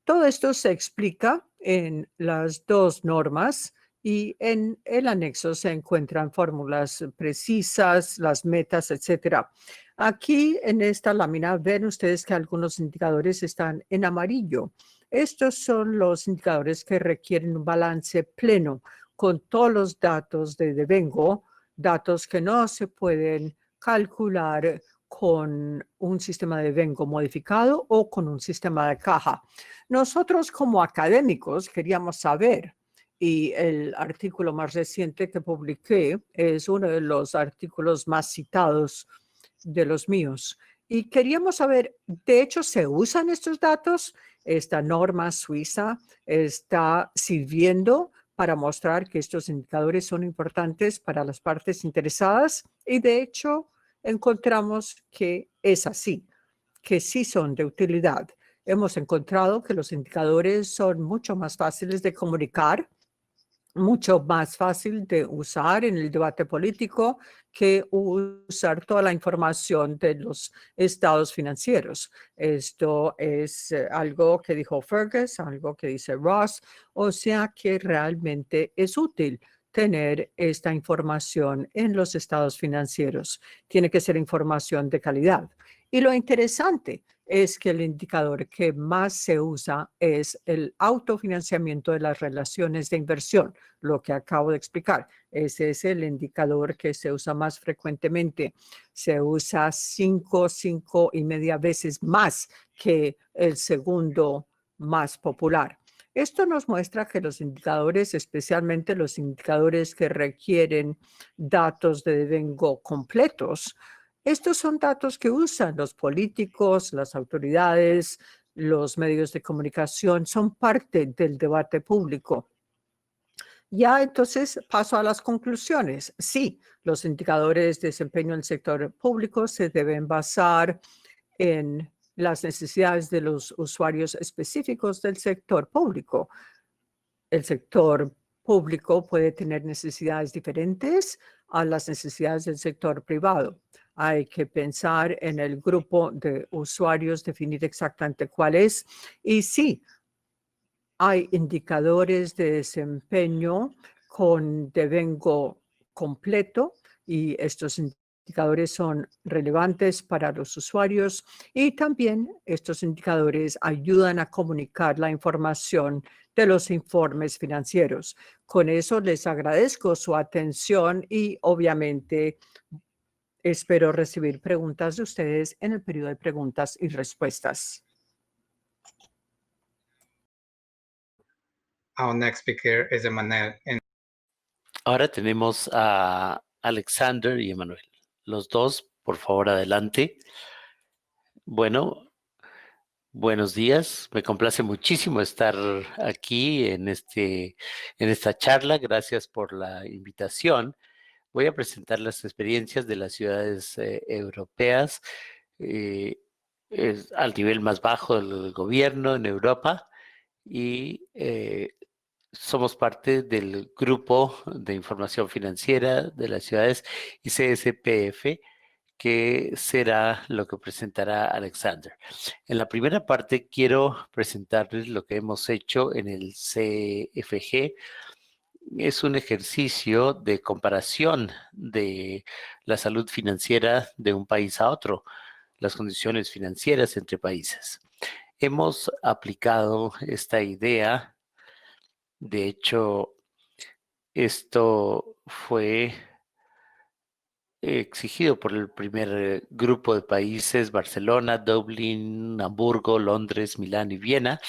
S3: Todo esto se explica en las dos normas y en el anexo se encuentran fórmulas precisas, las metas, etcétera. Aquí en esta lámina ven ustedes que algunos indicadores están en amarillo. Estos son los indicadores que requieren un balance pleno con todos los datos de devengo, datos que no se pueden calcular con un sistema de devengo modificado o con un sistema de caja. Nosotros como académicos queríamos saber, y el artículo más reciente que publiqué es uno de los artículos más citados de los míos. Y queríamos saber, de hecho, ¿se usan estos datos? Esta norma suiza está sirviendo para mostrar que estos indicadores son importantes para las partes interesadas y de hecho encontramos que es así, que sí son de utilidad. Hemos encontrado que los indicadores son mucho más fáciles de comunicar, mucho más fácil de usar en el debate político que usar toda la información de los estados financieros. Esto es algo que dijo Fergus, algo que dice Ross, o sea que realmente es útil tener esta información en los estados financieros. Tiene que ser información de calidad. Y lo interesante es que el indicador que más se usa es el autofinanciamiento de las relaciones de inversión, lo que acabo de explicar. Ese es el indicador que se usa más frecuentemente. Se usa 5,5 veces más que el segundo más popular. Esto nos muestra que los indicadores, especialmente los indicadores que requieren datos de devengo completos, estos son datos que usan los políticos, las autoridades, los medios de comunicación, son parte del debate público. Ya entonces paso a las conclusiones. Sí, los indicadores de desempeño en el sector público se deben basar en las necesidades de los usuarios específicos del sector público. El sector público puede tener necesidades diferentes a las necesidades del sector privado. Hay que pensar en el grupo de usuarios, definir exactamente cuál es. Y sí, hay indicadores de desempeño con devengo completo y estos indicadores son relevantes para los usuarios y también estos indicadores ayudan a comunicar la información de los informes financieros. Con eso les agradezco su atención y obviamente espero recibir preguntas de ustedes en el periodo de preguntas y respuestas.
S5: Our next speaker is Emmanuel.
S1: Ahora tenemos a Alexander y Emanuel. Los dos, por favor, adelante. Bueno, buenos días. Me complace muchísimo estar aquí en esta charla. Gracias por la invitación. Voy a presentar las experiencias de las ciudades europeas al nivel más bajo del gobierno en Europa y somos parte del grupo de información financiera de las ciudades y CSPF, que será lo que presentará Alexander. En la primera parte quiero presentarles lo que hemos hecho en el CFG. Es un ejercicio de comparación de la salud financiera de un país a otro, las condiciones financieras entre países. Hemos aplicado esta idea. De hecho, esto fue exigido por el primer grupo de países, Barcelona, Dublín, Hamburgo, Londres, Milán y Viena,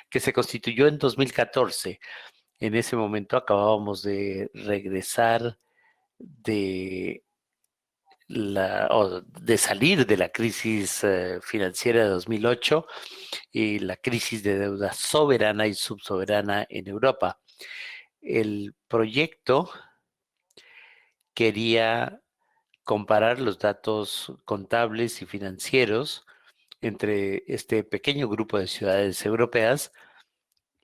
S1: que se constituyó en 2014. En ese momento acabábamos de regresar de salir de la crisis financiera de 2008 y la crisis de deuda soberana y subsoberana en Europa. El proyecto quería comparar los datos contables y financieros entre este pequeño grupo de ciudades europeas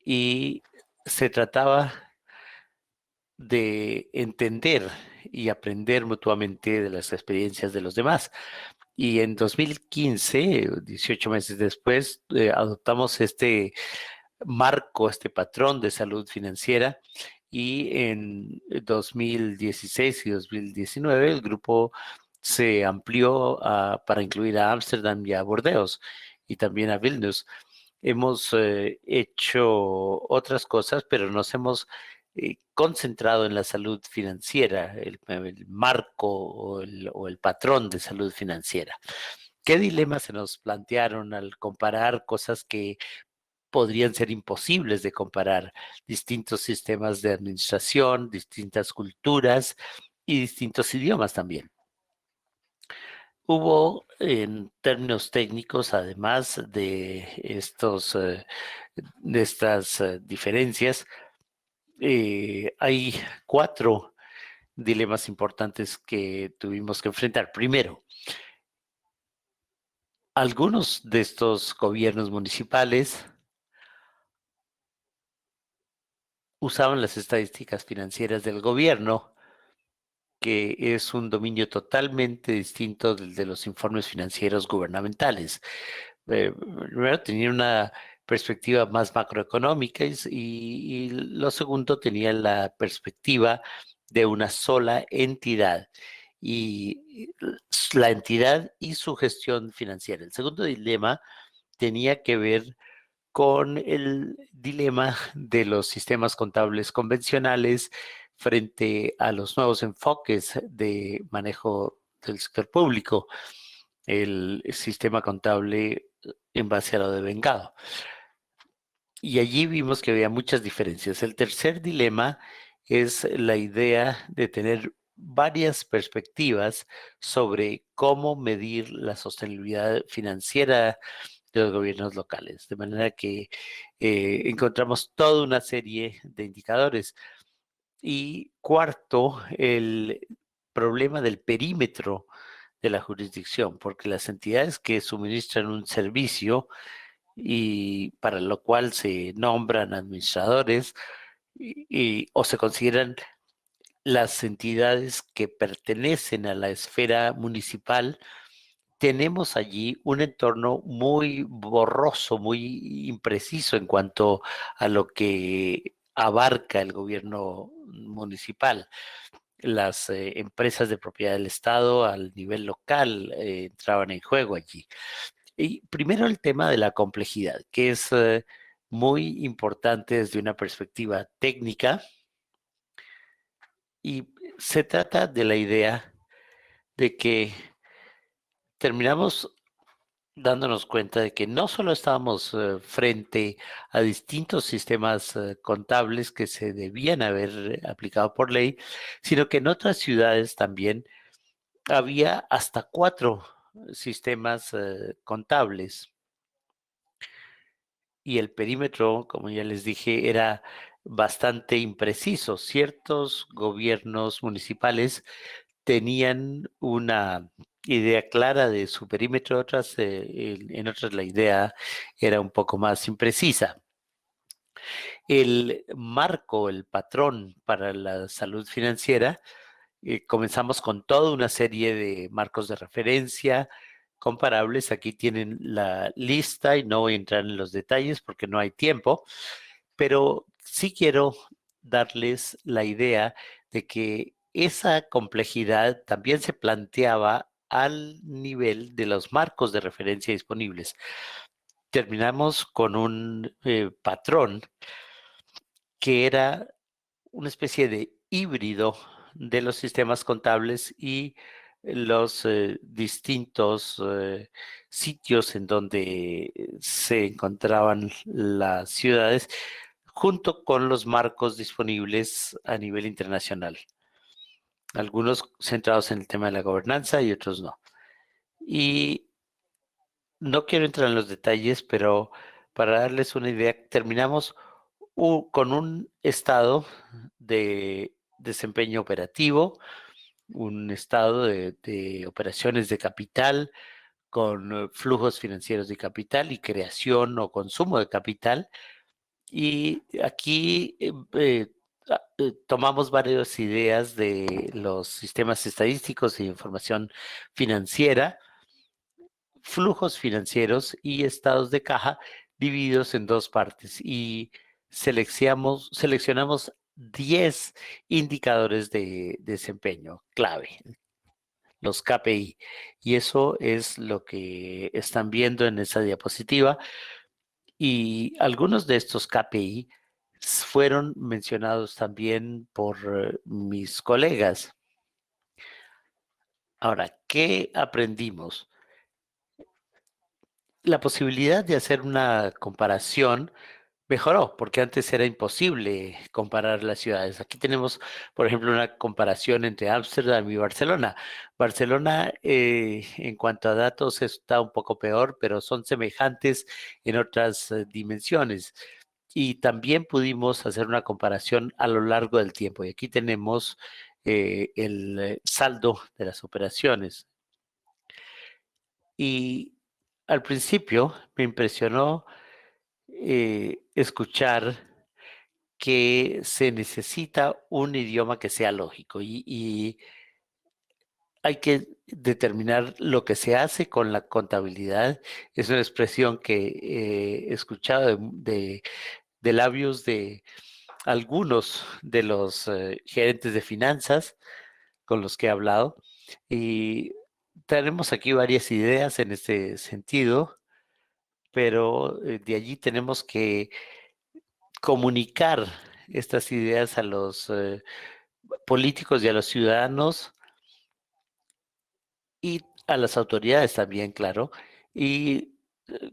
S1: y se trataba de entender y aprender mutuamente de las experiencias de los demás. Y en 2015, 18 meses después, adoptamos este marco, este patrón de salud financiera, y en 2016 y 2019 el grupo se amplió para incluir a Ámsterdam y a Burdeos y también a Vilnius. Hemos hecho otras cosas, pero nos hemos concentrado en la salud financiera, el marco o el patrón de salud financiera. ¿Qué dilemas se nos plantearon al comparar cosas que podrían ser imposibles de comparar? Distintos sistemas de administración, distintas culturas y distintos idiomas también. Hubo, en términos técnicos, además de estas diferencias, hay 4 dilemas importantes que tuvimos que enfrentar. Primero, algunos de estos gobiernos municipales usaban las estadísticas financieras del gobierno, que es un dominio totalmente distinto del de los informes financieros gubernamentales. Primero, tenía una perspectiva más macroeconómica y lo segundo, tenía la perspectiva de una sola entidad y la entidad y su gestión financiera. El segundo dilema tenía que ver con el dilema de los sistemas contables convencionales frente a los nuevos enfoques de manejo del sector público, el sistema contable en base a lo de vengado. Y allí vimos que había muchas diferencias. El tercer dilema es la idea de tener varias perspectivas sobre cómo medir la sostenibilidad financiera de los gobiernos locales. De manera que encontramos toda una serie de indicadores. Y cuarto, el problema del perímetro de la jurisdicción, porque las entidades que suministran un servicio y para lo cual se nombran administradores o se consideran las entidades que pertenecen a la esfera municipal, tenemos allí un entorno muy borroso, muy impreciso en cuanto a lo que abarca el gobierno municipal. Las empresas de propiedad del Estado al nivel local entraban en juego allí. Y primero el tema de la complejidad, que es muy importante desde una perspectiva técnica, y se trata de la idea de que terminamos dándonos cuenta de que no solo estábamos frente a distintos sistemas contables que se debían haber aplicado por ley, sino que en otras ciudades también había hasta 4 sistemas contables. Y el perímetro, como ya les dije, era bastante impreciso. Ciertos gobiernos municipales tenían una idea clara de su perímetro, en otras la idea era un poco más imprecisa. El marco, el patrón para la salud financiera, comenzamos con toda una serie de marcos de referencia comparables. Aquí tienen la lista y no voy a entrar en los detalles porque no hay tiempo, pero sí quiero darles la idea de que esa complejidad también se planteaba al nivel de los marcos de referencia disponibles. Terminamos con un patrón que era una especie de híbrido de los sistemas contables y los distintos sitios en donde se encontraban las ciudades, junto con los marcos disponibles a nivel internacional. Algunos centrados en el tema de la gobernanza y otros no. Y no quiero entrar en los detalles, pero para darles una idea, terminamos con un estado de desempeño operativo, un estado de operaciones de capital, con flujos financieros de capital y creación o consumo de capital. Y aquí tomamos varias ideas de los sistemas estadísticos y información financiera, flujos financieros y estados de caja divididos en dos partes y seleccionamos 10 indicadores de desempeño clave, los KPI. Y eso es lo que están viendo en esa diapositiva. Y algunos de estos KPI fueron mencionados también por mis colegas. Ahora, ¿qué aprendimos? La posibilidad de hacer una comparación mejoró, porque antes era imposible comparar las ciudades. Aquí tenemos, por ejemplo, una comparación entre Ámsterdam y Barcelona. Barcelona, en cuanto a datos, está un poco peor, pero son semejantes en otras dimensiones. Y también pudimos hacer una comparación a lo largo del tiempo. Y aquí tenemos el saldo de las operaciones. Y al principio me impresionó escuchar que se necesita un idioma que sea lógico y hay que determinar lo que se hace con la contabilidad. Es una expresión que he escuchado de labios de algunos de los gerentes de finanzas con los que he hablado y tenemos aquí varias ideas en este sentido, pero de allí tenemos que comunicar estas ideas a los políticos y a los ciudadanos y a las autoridades también, claro. Y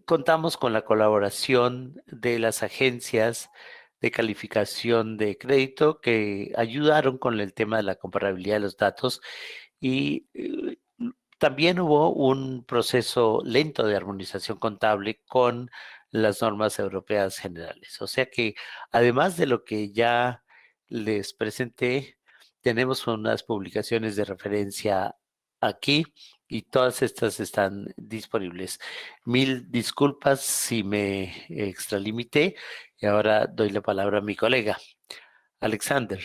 S1: contamos con la colaboración de las agencias de calificación de crédito que ayudaron con el tema de la comparabilidad de los datos y también hubo un proceso lento de armonización contable con las normas europeas generales. O sea que además de lo que ya les presenté, tenemos unas publicaciones de referencia aquí y todas estas están disponibles. Mil disculpas si me extralimité y ahora doy la palabra a mi colega, Alexander.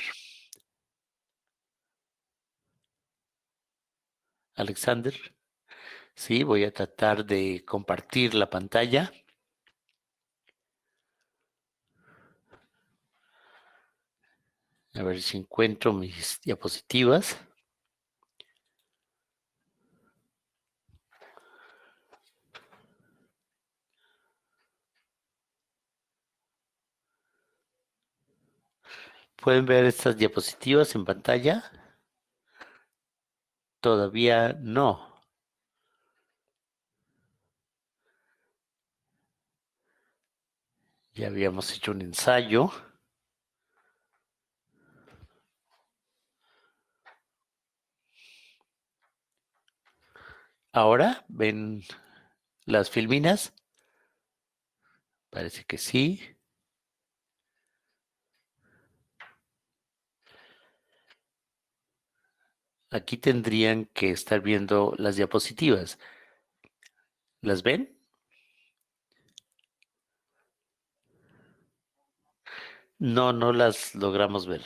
S1: Alexander. Sí, voy a tratar de compartir la pantalla. A ver si encuentro mis diapositivas. ¿Pueden ver estas diapositivas en pantalla? Todavía no. Ya habíamos hecho un ensayo. Ahora, ¿ven las filminas? Parece que sí. Aquí tendrían que estar viendo las diapositivas. ¿Las ven? No, no las logramos ver.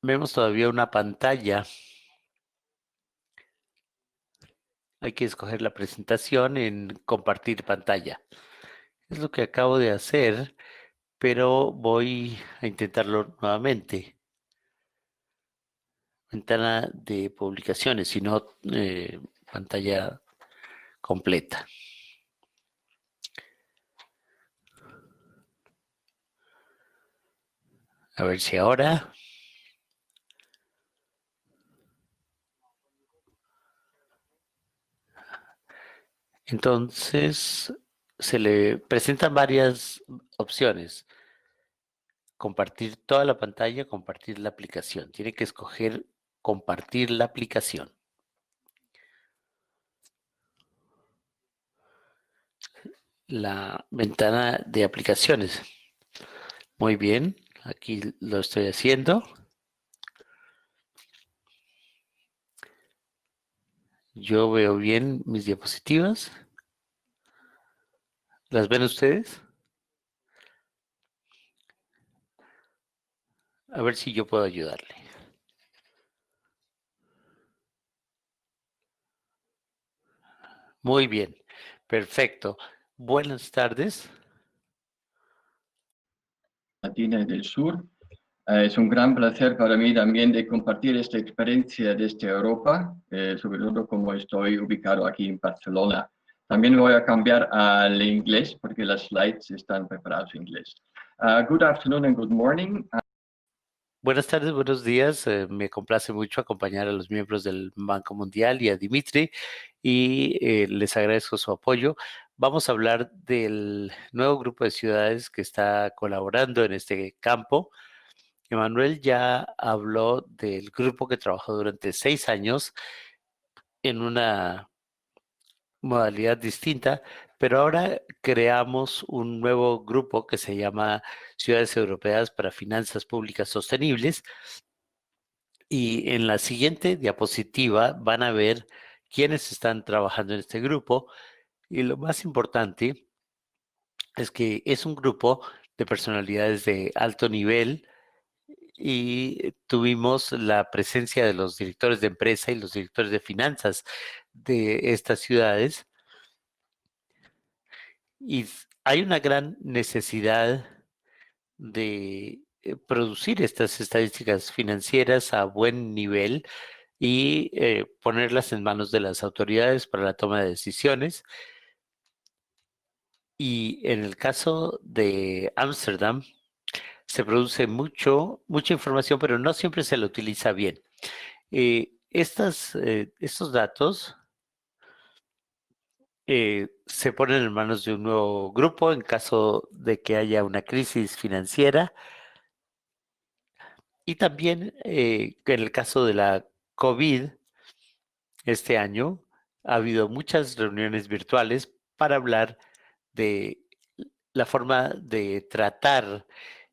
S1: Vemos todavía una pantalla. Hay que escoger la presentación en compartir pantalla. Es lo que acabo de hacer, pero voy a intentarlo nuevamente. Ventana de publicaciones, si no, pantalla completa. A ver si ahora. Entonces, se le presentan varias opciones. Compartir toda la pantalla, compartir la aplicación. Tiene que escoger compartir la aplicación. La ventana de aplicaciones. Muy bien, aquí lo estoy haciendo. Yo veo bien mis diapositivas. ¿Las ven ustedes? A ver si yo puedo ayudarle. Muy bien, perfecto. Buenas tardes.
S6: Latina del Sur. Es un gran placer para mí también de compartir esta experiencia desde Europa, sobre todo como estoy ubicado aquí en Barcelona. También voy a cambiar al inglés porque las slides están preparadas en inglés. Good afternoon and good morning.
S1: Buenas tardes, buenos días. Me complace mucho acompañar a los miembros del Banco Mundial y a Dimitri y les agradezco su apoyo. Vamos a hablar del nuevo grupo de ciudades que está colaborando en este campo. Emanuel ya habló del grupo que trabajó durante 6 años en una modalidad distinta, pero ahora creamos un nuevo grupo que se llama Ciudades Europeas para Finanzas Públicas Sostenibles. Y en la siguiente diapositiva van a ver quiénes están trabajando en este grupo. Y lo más importante es que es un grupo de personalidades de alto nivel y tuvimos la presencia de los directores de empresa y los directores de finanzas de estas ciudades. Y hay una gran necesidad de producir estas estadísticas financieras a buen nivel y ponerlas en manos de las autoridades para la toma de decisiones. Y en el caso de Ámsterdam, se produce mucha información, pero no siempre se la utiliza bien. Estos datos se ponen en manos de un nuevo grupo en caso de que haya una crisis financiera. Y también que en el caso de la COVID, este año ha habido muchas reuniones virtuales para hablar de la forma de tratar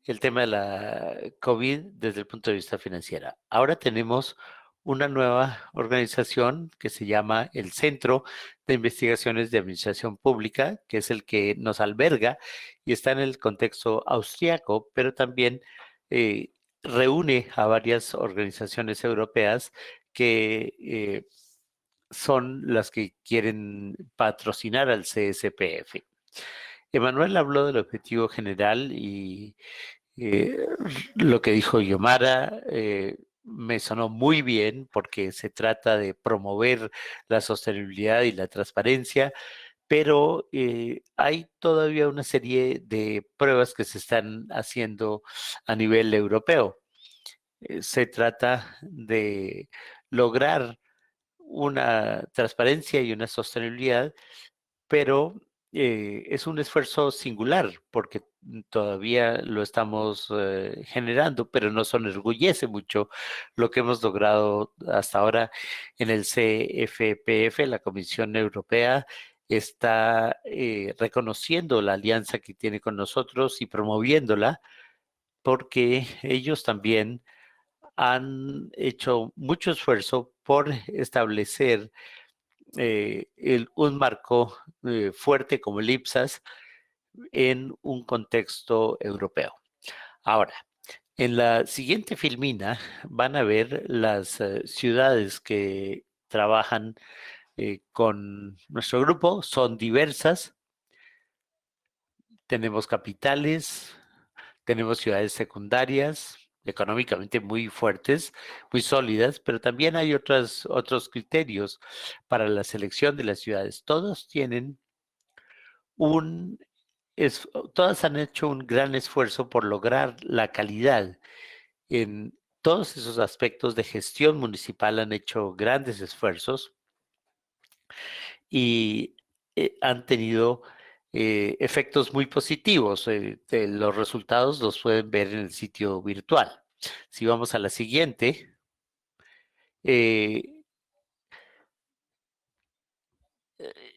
S1: el tema de la COVID desde el punto de vista financiero. Ahora tenemos una nueva organización que se llama el Centro de Investigaciones de Administración Pública, que es el que nos alberga y está en el contexto austriaco, pero también reúne a varias organizaciones europeas que son las que quieren patrocinar al CSPF. Emanuel habló del objetivo general y lo que dijo Yomara me sonó muy bien porque se trata de promover la sostenibilidad y la transparencia, pero hay todavía una serie de pruebas que se están haciendo a nivel europeo. Se trata de lograr una transparencia y una sostenibilidad, pero es un esfuerzo singular porque todavía lo estamos generando, pero nos enorgullece mucho lo que hemos logrado hasta ahora en el CFPF. La Comisión Europea está reconociendo la alianza que tiene con nosotros y promoviéndola porque ellos también han hecho mucho esfuerzo por establecer un marco fuerte como el IPSAS en un contexto europeo. Ahora, en la siguiente filmina van a ver las ciudades que trabajan con nuestro grupo. Son diversas. Tenemos capitales, tenemos ciudades secundarias, económicamente muy fuertes, muy sólidas, pero también hay otros criterios para la selección de las ciudades. Todas han hecho un gran esfuerzo por lograr la calidad. En todos esos aspectos de gestión municipal han hecho grandes esfuerzos y han tenido efectos muy positivos. Los resultados los pueden ver en el sitio virtual. Si vamos a la siguiente,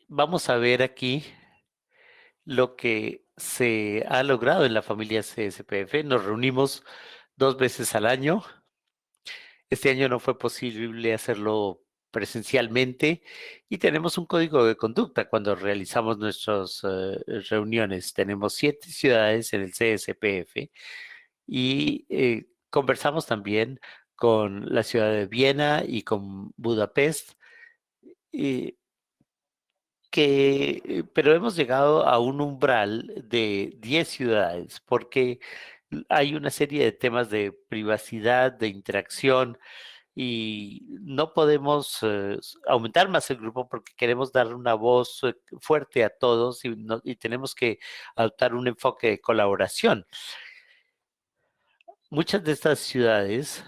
S1: vamos a ver aquí lo que se ha logrado en la familia CSPF. Nos reunimos 2 veces al año. Este año no fue posible hacerlo presencialmente y tenemos un código de conducta cuando realizamos nuestras reuniones. Tenemos 7 ciudades en el CSPF y conversamos también con la ciudad de Viena y con Budapest, pero hemos llegado a un umbral de 10 ciudades porque hay una serie de temas de privacidad, de interacción, y no podemos aumentar más el grupo porque queremos dar una voz fuerte a todos y tenemos que adoptar un enfoque de colaboración. Muchas de estas ciudades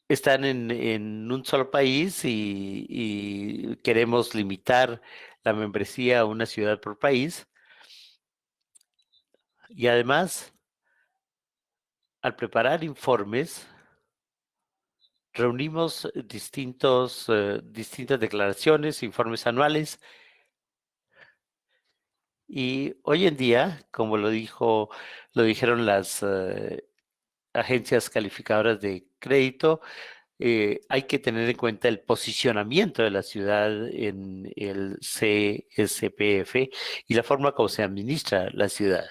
S1: están en un solo país y queremos limitar la membresía a una ciudad por país. Y además, al preparar informes, reunimos distintas declaraciones, informes anuales. Y hoy en día, como lo dijeron las agencias calificadoras de crédito, hay que tener en cuenta el posicionamiento de la ciudad en el CSPF y la forma como se administra la ciudad.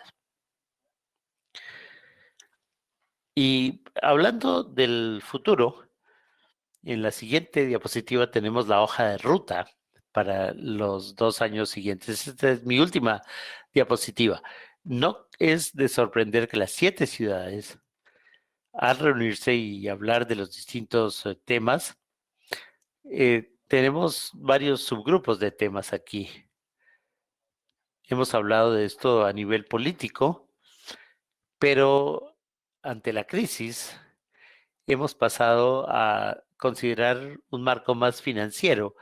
S1: Y hablando del futuro, en la siguiente diapositiva tenemos la hoja de ruta para los 2 años siguientes. Esta es mi última diapositiva. No es de sorprender que las 7 ciudades, al reunirse y hablar de los distintos temas, tenemos varios subgrupos de temas aquí. Hemos hablado de esto a nivel político, pero ante la crisis hemos pasado a considerar un marco más financiero.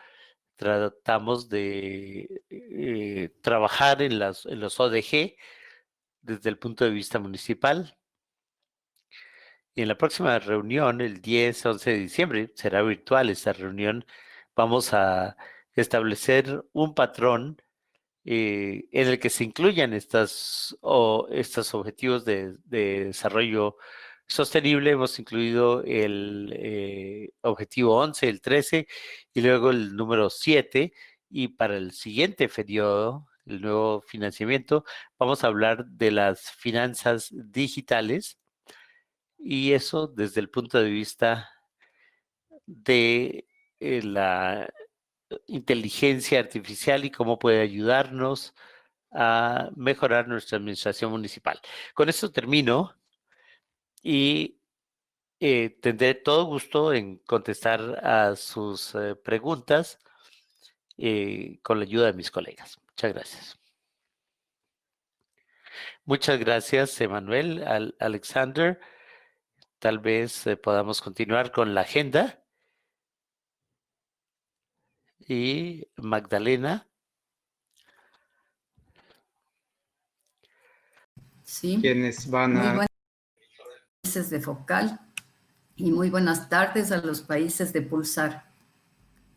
S1: Tratamos de trabajar en los ODG desde el punto de vista municipal. Y en la próxima reunión, el 10-11 de diciembre, será virtual esta reunión, vamos a establecer un patrón en el que se incluyan estos objetivos de desarrollo sostenible. Hemos incluido el objetivo 11, el 13 y luego el número 7. Y para el siguiente periodo, el nuevo financiamiento, vamos a hablar de las finanzas digitales. Y eso desde el punto de vista de la inteligencia artificial y cómo puede ayudarnos a mejorar nuestra administración municipal. Con esto termino y tendré todo gusto en contestar a sus preguntas con la ayuda de mis colegas. Muchas gracias. Muchas gracias, Emanuel, Alexander. Tal vez podamos continuar con la agenda. Y Magdalena.
S7: Sí,
S5: Quienes van
S7: muy
S5: a...
S7: buenas países de Focal y muy buenas tardes a los países de Pulsar.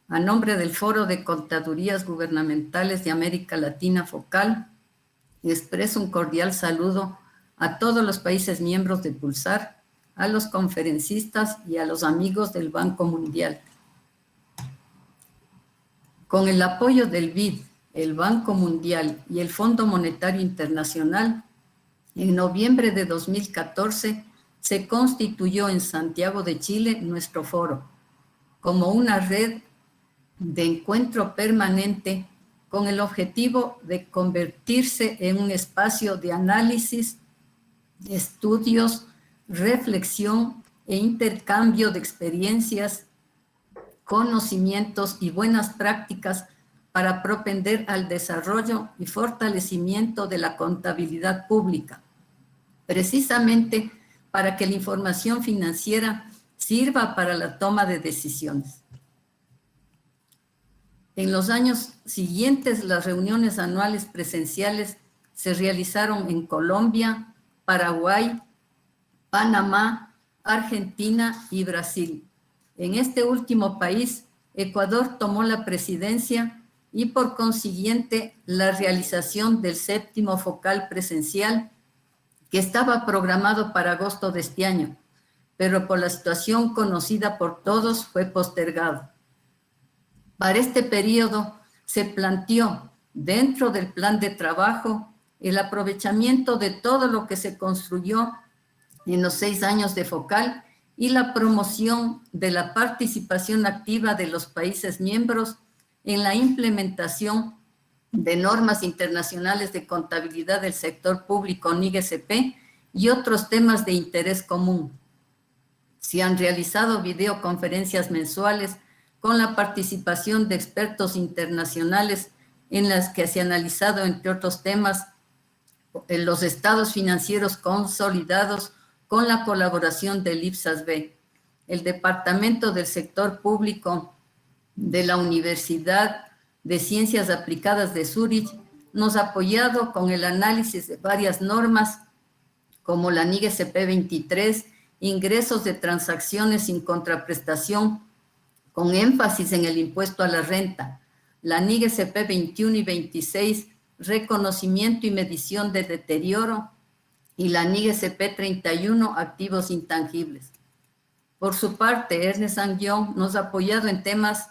S7: A nombre del Foro de Contadurías Gubernamentales de América Latina Focal, expreso un cordial saludo a todos los países miembros de Pulsar, a los conferencistas y a los amigos del Banco Mundial. Con el apoyo del BID, el Banco Mundial y el Fondo Monetario Internacional, en noviembre de 2014 se constituyó en Santiago de Chile nuestro foro, como una red de encuentro permanente con el objetivo de convertirse en un espacio de análisis, estudios, reflexión e intercambio de experiencias, conocimientos y buenas prácticas para propender al desarrollo y fortalecimiento de la contabilidad pública, precisamente para que la información financiera sirva para la toma de decisiones. En los años siguientes, las reuniones anuales presenciales se realizaron en Colombia, Paraguay, Panamá, Argentina y Brasil. En este último país, Ecuador tomó la presidencia y por consiguiente la realización del 7º focal presencial que estaba programado para agosto de este año, pero por la situación conocida por todos fue postergado. Para este periodo se planteó dentro del plan de trabajo el aprovechamiento de todo lo que se construyó en los 6 años de FOCAL y la promoción de la participación activa de los países miembros en la implementación de normas internacionales de contabilidad del sector público NIGSP y otros temas de interés común. Se han realizado videoconferencias mensuales con la participación de expertos internacionales en las que se ha analizado, entre otros temas, los estados financieros consolidados con la colaboración del IPSAS-B. El Departamento del Sector Público de la Universidad de Ciencias Aplicadas de Zúrich nos ha apoyado con el análisis de varias normas como la NIGSP 23, ingresos de transacciones sin contraprestación, con énfasis en el impuesto a la renta, la NIGSP 21 y 26, reconocimiento y medición de deterioro, y la NIGSP 31, activos intangibles. Por su parte, Ernst & Young nos ha apoyado en temas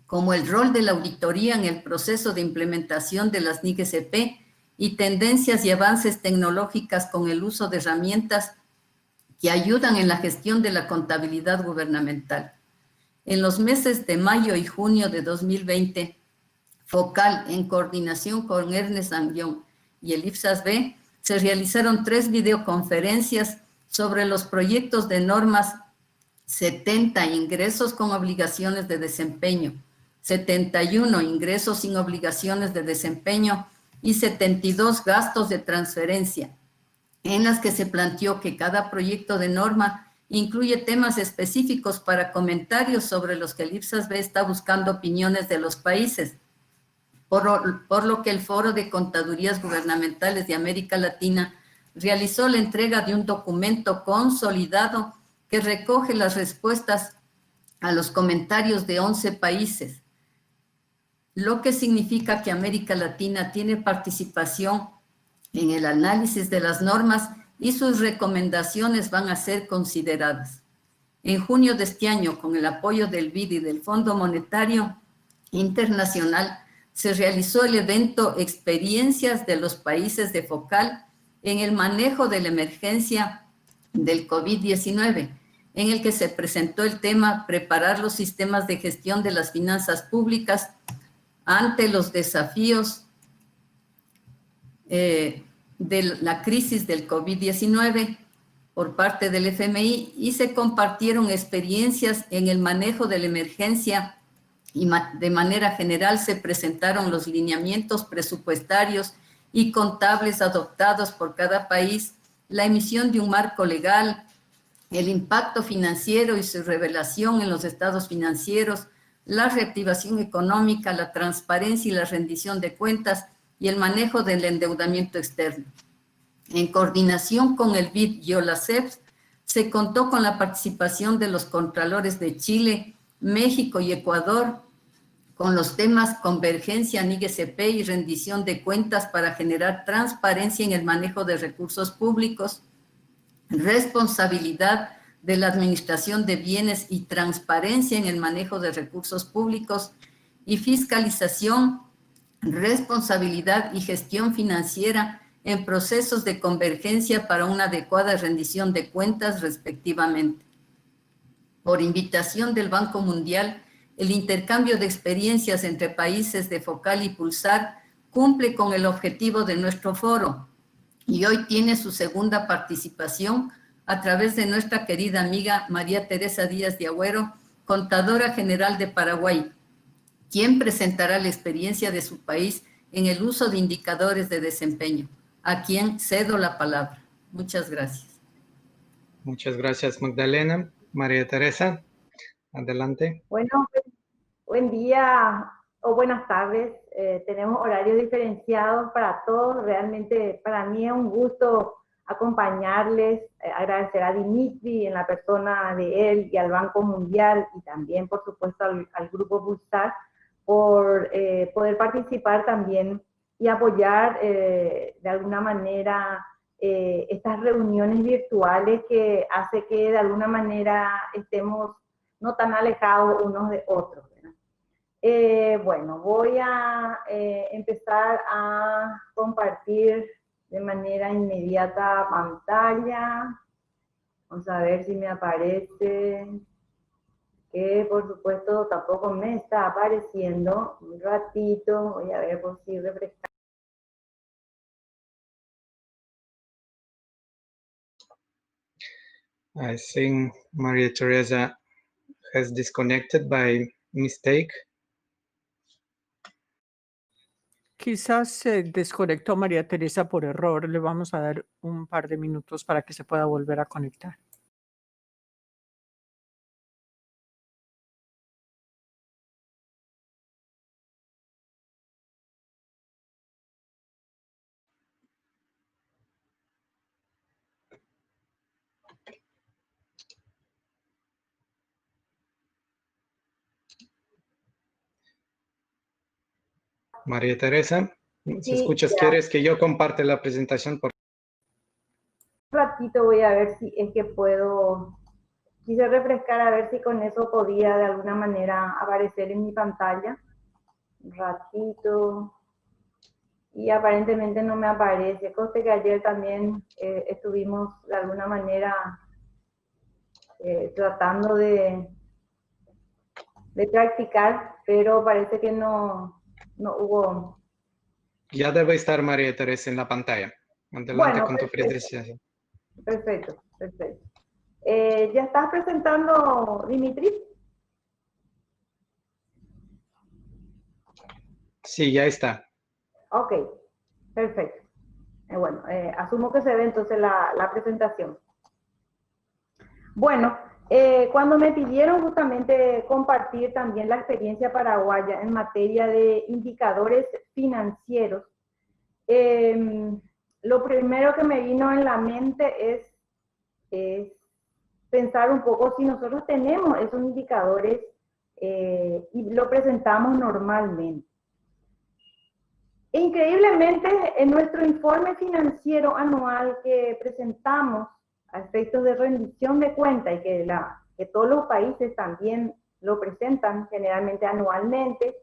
S7: como el rol de la auditoría en el proceso de implementación de las NIGSP y tendencias y avances tecnológicas con el uso de herramientas que ayudan en la gestión de la contabilidad gubernamental. En los meses de mayo y junio de 2020, FOCAL, en coordinación con Ernst & Young y el IPSAS-B, se realizaron 3 videoconferencias sobre los proyectos de normas 70, ingresos con obligaciones de desempeño, 71, ingresos sin obligaciones de desempeño, y 72, gastos de transferencia, en las que se planteó que cada proyecto de norma incluye temas específicos para comentarios sobre los que el IPSAS-B está buscando opiniones de los países, por lo que el Foro de Contadurías Gubernamentales de América Latina realizó la entrega de un documento consolidado que recoge las respuestas a los comentarios de 11 países, lo que significa que América Latina tiene participación en el análisis de las normas y sus recomendaciones van a ser consideradas. En junio de este año, con el apoyo del BID y del Fondo Monetario Internacional, se realizó el evento Experiencias de los países de FOCAL en el manejo de la emergencia del COVID-19, en el que se presentó el tema Preparar los sistemas de gestión de las finanzas públicas ante los desafíos de la crisis del COVID-19 por parte del FMI, y se compartieron experiencias en el manejo de la emergencia y de manera general se presentaron los lineamientos presupuestarios y contables adoptados por cada país, la emisión de un marco legal, el impacto financiero y su revelación en los estados financieros, la reactivación económica, la transparencia y la rendición de cuentas y el manejo del endeudamiento externo. En coordinación con el BID y OLACEP, se contó con la participación de los contralores de Chile, México y Ecuador, con los temas convergencia, NIGSP y rendición de cuentas para generar transparencia en el manejo de recursos públicos, responsabilidad de la administración de bienes y transparencia en el manejo de recursos públicos, y fiscalización, responsabilidad y gestión financiera en procesos de convergencia para una adecuada rendición de cuentas respectivamente. Por invitación del Banco Mundial, el intercambio de experiencias entre países de FOCAL y Pulsar cumple con el objetivo de nuestro foro y hoy tiene su segunda participación a través de nuestra querida amiga María Teresa Díaz de Agüero, contadora general de Paraguay, quien presentará la experiencia de su país en el uso de indicadores de desempeño, a quien cedo la palabra. Muchas gracias.
S5: Muchas gracias, Magdalena. María Teresa, adelante.
S8: Bueno, buen día o buenas tardes. Tenemos horarios diferenciados para todos. Realmente para mí es un gusto acompañarles, agradecer a Dimitri en la persona de él y al Banco Mundial y también, por supuesto, al Grupo Pulsar por poder participar también y apoyar de alguna manera estas reuniones virtuales que hace que de alguna manera estemos no tan alejados unos de otros, ¿verdad? Bueno, voy a empezar a compartir de manera inmediata pantalla. Vamos a ver si me aparece, que por supuesto tampoco me está apareciendo. Un ratito, voy a ver por si refrescar.
S5: I think Maria Teresa has disconnected by mistake.
S3: Quizás se desconectó María Teresa por error. Le vamos a dar un par de minutos para que se pueda volver a conectar.
S5: María Teresa, si
S8: Sí,
S5: escuchas,
S8: ya.
S5: ¿quieres que yo comparte la presentación?
S8: Un ratito voy a ver si es que puedo, quise refrescar a ver si con eso podía de alguna manera aparecer en mi pantalla. Un ratito. Y aparentemente no me aparece. Conste que ayer también estuvimos de alguna manera tratando de practicar, pero parece que no hubo.
S5: Ya debe estar María Teresa en la pantalla. Adelante
S8: Bueno,
S5: con tu
S8: perfecto.
S5: presentación.
S8: Perfecto, perfecto. ¿Ya estás presentando, Dimitri?
S5: Sí, ya está.
S8: Ok, perfecto. Bueno, asumo que se ve entonces la presentación. Bueno, cuando me pidieron justamente compartir también la experiencia paraguaya en materia de indicadores financieros, lo primero que me vino en la mente es pensar un poco si nosotros tenemos esos indicadores y lo presentamos normalmente. Increíblemente, en nuestro informe financiero anual que presentamos a efectos de rendición de cuenta y que todos los países también lo presentan generalmente anualmente,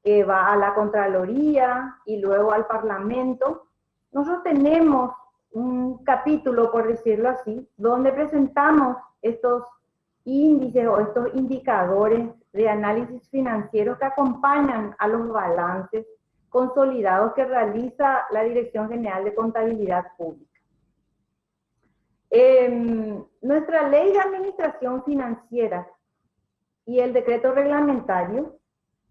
S8: que va a la Contraloría y luego al Parlamento, nosotros tenemos un capítulo, por decirlo así, donde presentamos estos índices o estos indicadores de análisis financiero que acompañan a los balances consolidados que realiza la Dirección General de Contabilidad Pública. Nuestra ley de administración financiera y el decreto reglamentario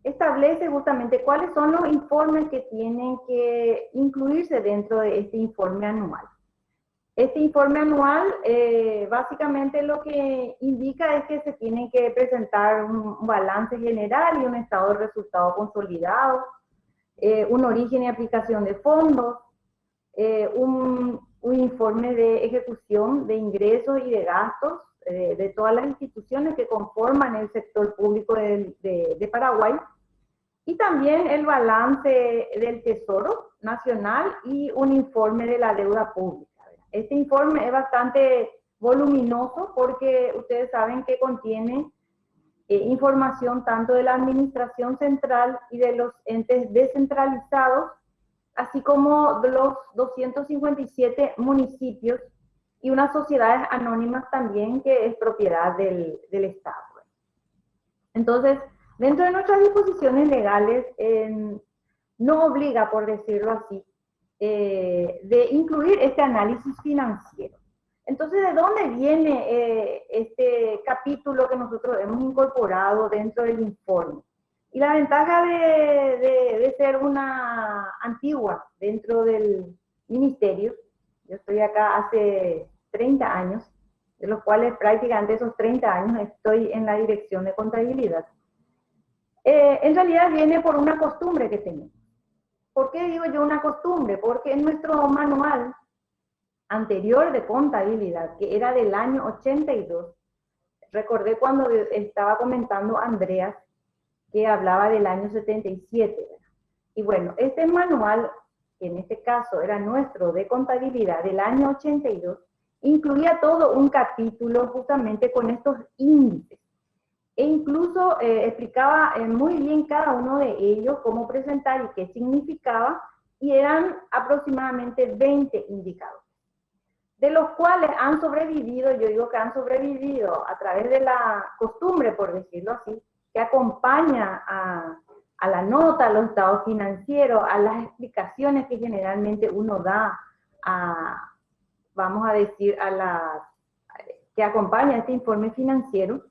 S8: establece justamente cuáles son los informes que tienen que incluirse dentro de este informe anual. Este informe anual básicamente lo que indica es que se tiene que presentar un balance general y un estado de resultado consolidado, un origen y aplicación de fondos, un informe de ejecución de ingresos y de gastos de todas las instituciones que conforman el sector público de Paraguay, y también el balance del Tesoro Nacional y un informe de la deuda pública. Este informe es bastante voluminoso porque ustedes saben que contiene información tanto de la administración central y de los entes descentralizados, así como de los 257 municipios y unas sociedades anónimas también que es propiedad del Estado. Entonces, dentro de nuestras disposiciones legales, no obliga, por decirlo así, de incluir este análisis financiero. Entonces, ¿de dónde viene este capítulo que nosotros hemos incorporado dentro del informe? Y la ventaja de ser una antigua dentro del ministerio, yo estoy acá hace 30 años, de los cuales prácticamente esos 30 años estoy en la dirección de contabilidad. En realidad viene por una costumbre que tenemos. ¿Por qué digo yo una costumbre? Porque en nuestro manual anterior de contabilidad, que era del año 82, recordé cuando estaba comentando Andreas que hablaba del año 77, ¿verdad? Y bueno, este manual, que en este caso era nuestro de contabilidad del año 82, incluía todo un capítulo justamente con estos índices. e incluso explicaba muy bien cada uno de ellos cómo presentar y qué significaba, y eran aproximadamente 20 indicadores, de los cuales han sobrevivido, yo digo que han sobrevivido a través de la costumbre, por decirlo así, que acompaña a la nota, a los estados financieros, a las explicaciones que generalmente uno da vamos a decir, que acompaña este informe financiero.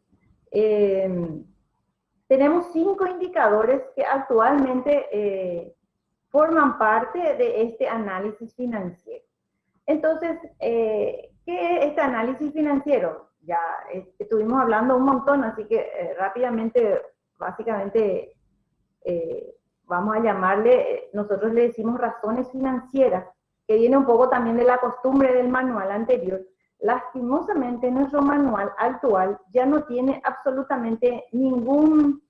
S8: Tenemos 5 indicadores que actualmente forman parte de este análisis financiero. Entonces, ¿qué es este análisis financiero? Ya estuvimos hablando un montón, así que rápidamente, básicamente, vamos a llamarle, nosotros le decimos razones financieras, que viene un poco también de la costumbre del manual anterior. Lastimosamente, nuestro manual actual ya no tiene absolutamente ningún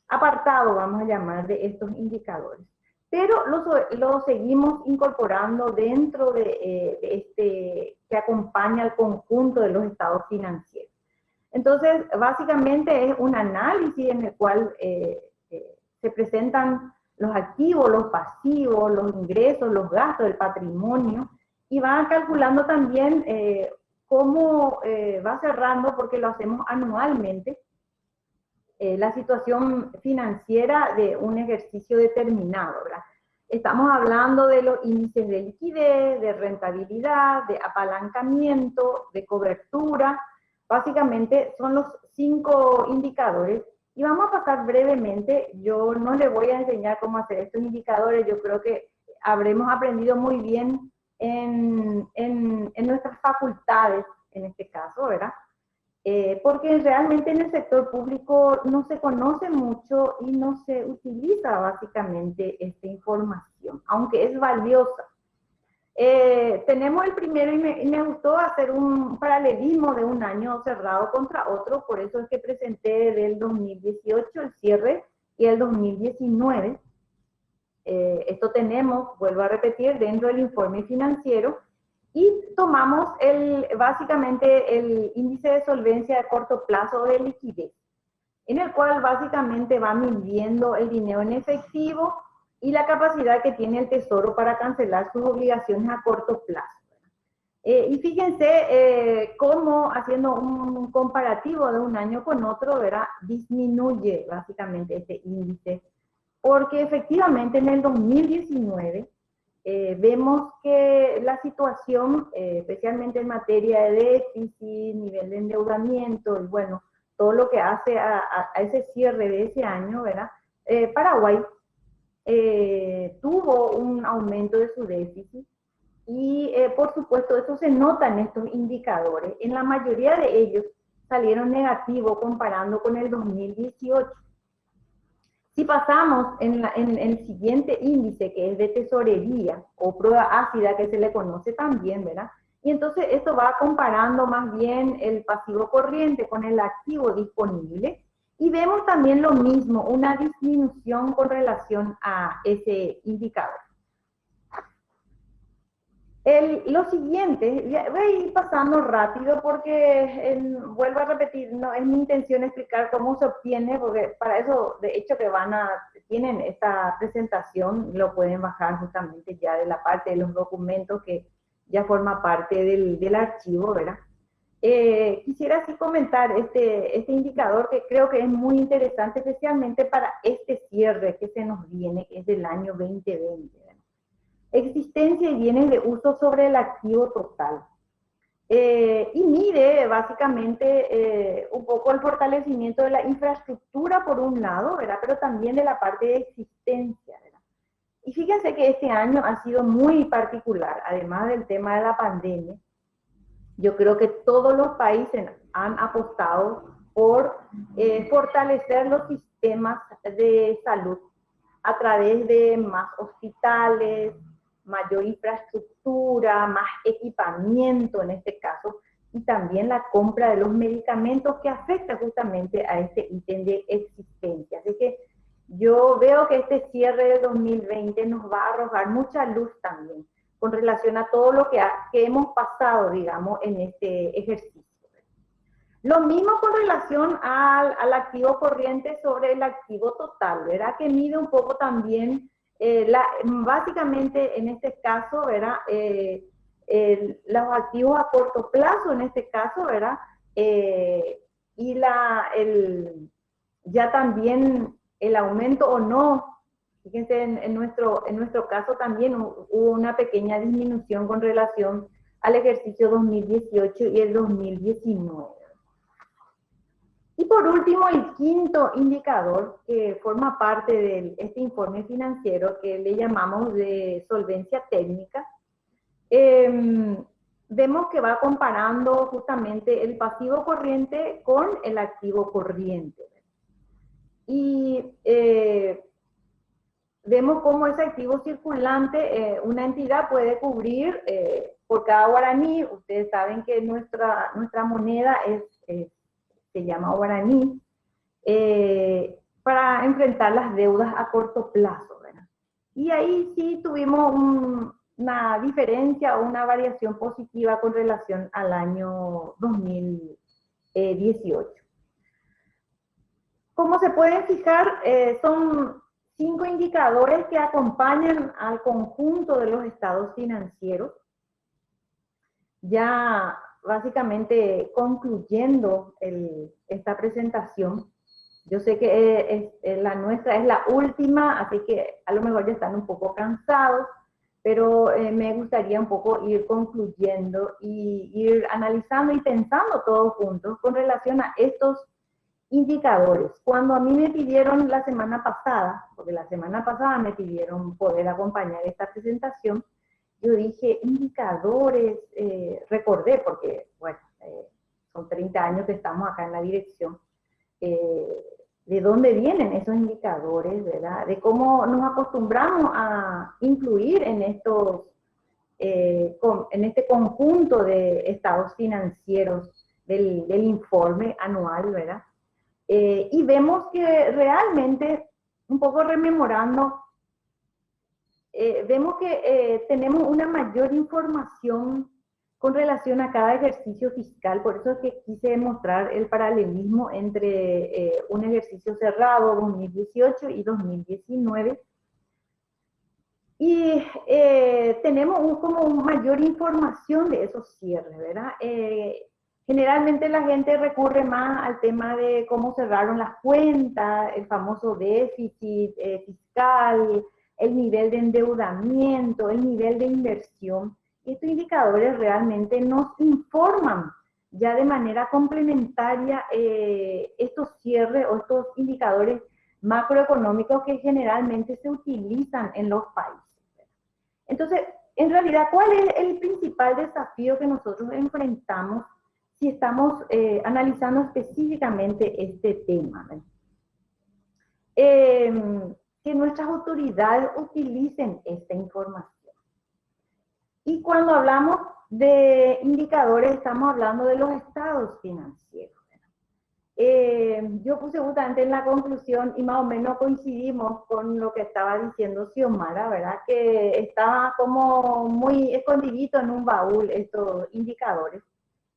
S8: apartado, vamos a llamar, de estos indicadores. Pero lo seguimos incorporando dentro de este que acompaña al conjunto de los estados financieros. Entonces, básicamente es un análisis en el cual se presentan los activos, los pasivos, los ingresos, los gastos, el patrimonio, y va calculando también cómo va cerrando, porque lo hacemos anualmente, la situación financiera de un ejercicio determinado, ¿verdad? Estamos hablando de los índices de liquidez, de rentabilidad, de apalancamiento, de cobertura. Básicamente son los 5 indicadores. Y vamos a pasar brevemente. Yo no les voy a enseñar cómo hacer estos indicadores. Yo creo que habremos aprendido muy bien en nuestras facultades, en este caso, ¿verdad? Porque realmente en el sector público no se conoce mucho y no se utiliza básicamente esta información, aunque es valiosa. Tenemos el primero, y me gustó hacer un paralelismo de un año cerrado contra otro, por eso es que presenté del 2018 el cierre y el 2019. Esto tenemos, vuelvo a repetir, dentro del informe financiero, y tomamos básicamente el índice de solvencia de corto plazo de liquidez, en el cual básicamente va midiendo el dinero en efectivo y la capacidad que tiene el Tesoro para cancelar sus obligaciones a corto plazo. Y fíjense cómo, haciendo un comparativo de un año con otro, ¿verdad?, disminuye básicamente este índice, porque efectivamente en el 2019 vemos que la situación, especialmente en materia de déficit, nivel de endeudamiento, y bueno, todo lo que hace a ese cierre de ese año, ¿verdad? Paraguay tuvo un aumento de su déficit y, por supuesto, eso se nota en estos indicadores. En la mayoría de ellos salieron negativos comparando con el 2018. Si pasamos en el siguiente índice, que es de tesorería o prueba ácida, que se le conoce también, ¿verdad? Y entonces esto va comparando más bien el pasivo corriente con el activo disponible, y vemos también lo mismo, una disminución con relación a ese indicador. Lo siguiente, voy a ir pasando rápido porque, vuelvo a repetir, no es mi intención explicar cómo se obtiene, porque para eso, de hecho, que tienen esta presentación, lo pueden bajar justamente ya de la parte de los documentos que ya forma parte del archivo, ¿verdad? Quisiera así comentar este indicador que creo que es muy interesante, especialmente para este cierre que se nos viene, que es del año 2020, ¿verdad? Existencia y bienes de uso sobre el activo total. Y mide básicamente un poco el fortalecimiento de la infraestructura por un lado, ¿verdad?, pero también de la parte de existencia, ¿verdad? Y fíjense que este año ha sido muy particular, además del tema de la pandemia. Yo creo que todos los países han apostado por fortalecer los sistemas de salud a través de más hospitales, mayor infraestructura, más equipamiento en este caso, y también la compra de los medicamentos que afecta justamente a este ítem de existencia. Así que yo veo que este cierre de 2020 nos va a arrojar mucha luz también con relación a todo lo que hemos pasado, digamos, en este ejercicio. Lo mismo con relación al activo corriente sobre el activo total, ¿verdad? Que mide un poco también, básicamente en este caso, ¿verdad? Los activos a corto plazo, en este caso, ¿verdad? Y ya también el aumento o no. Fíjense, en nuestro caso también hubo una pequeña disminución con relación al ejercicio 2018 y el 2019. Y por último, el quinto indicador que forma parte de este informe financiero que le llamamos de solvencia técnica, vemos que va comparando justamente el pasivo corriente con el activo corriente. Y vemos cómo ese activo circulante, una entidad puede cubrir por cada guaraní. Ustedes saben que nuestra moneda se llama guaraní, para enfrentar las deudas a corto plazo, ¿verdad? Y ahí sí tuvimos una diferencia o una variación positiva con relación al año 2018. Como se pueden fijar, son 5 indicadores que acompañan al conjunto de los estados financieros. Ya básicamente concluyendo esta presentación, yo sé que la nuestra es la última, así que a lo mejor ya están un poco cansados, pero me gustaría un poco ir concluyendo y ir analizando y pensando todos juntos con relación a estos indicadores. Cuando a mí me pidieron la semana pasada, porque la semana pasada me pidieron poder acompañar esta presentación, yo dije, indicadores, recordé, porque, bueno, son 30 años que estamos acá en la dirección, de dónde vienen esos indicadores, ¿verdad? De cómo nos acostumbramos a incluir en este conjunto de estados financieros del informe anual, ¿verdad? Y vemos que realmente, un poco rememorando, vemos que tenemos una mayor información con relación a cada ejercicio fiscal. Por eso es que quise mostrar el paralelismo entre un ejercicio cerrado 2018 y 2019. Y tenemos como mayor información de esos cierres, ¿verdad? Generalmente la gente recurre más al tema de cómo cerraron las cuentas, el famoso déficit fiscal, el nivel de endeudamiento, el nivel de inversión. Estos indicadores realmente nos informan ya de manera complementaria estos cierres o estos indicadores macroeconómicos que generalmente se utilizan en los países. Entonces, en realidad, ¿cuál es el principal desafío que nosotros enfrentamos si estamos analizando específicamente este tema? Que nuestras autoridades utilicen esta información. Y cuando hablamos de indicadores, estamos hablando de los estados financieros. Yo puse justamente en la conclusión y más o menos coincidimos con lo que estaba diciendo Xiomara, ¿verdad? Que estaba como muy escondidito en un baúl estos indicadores,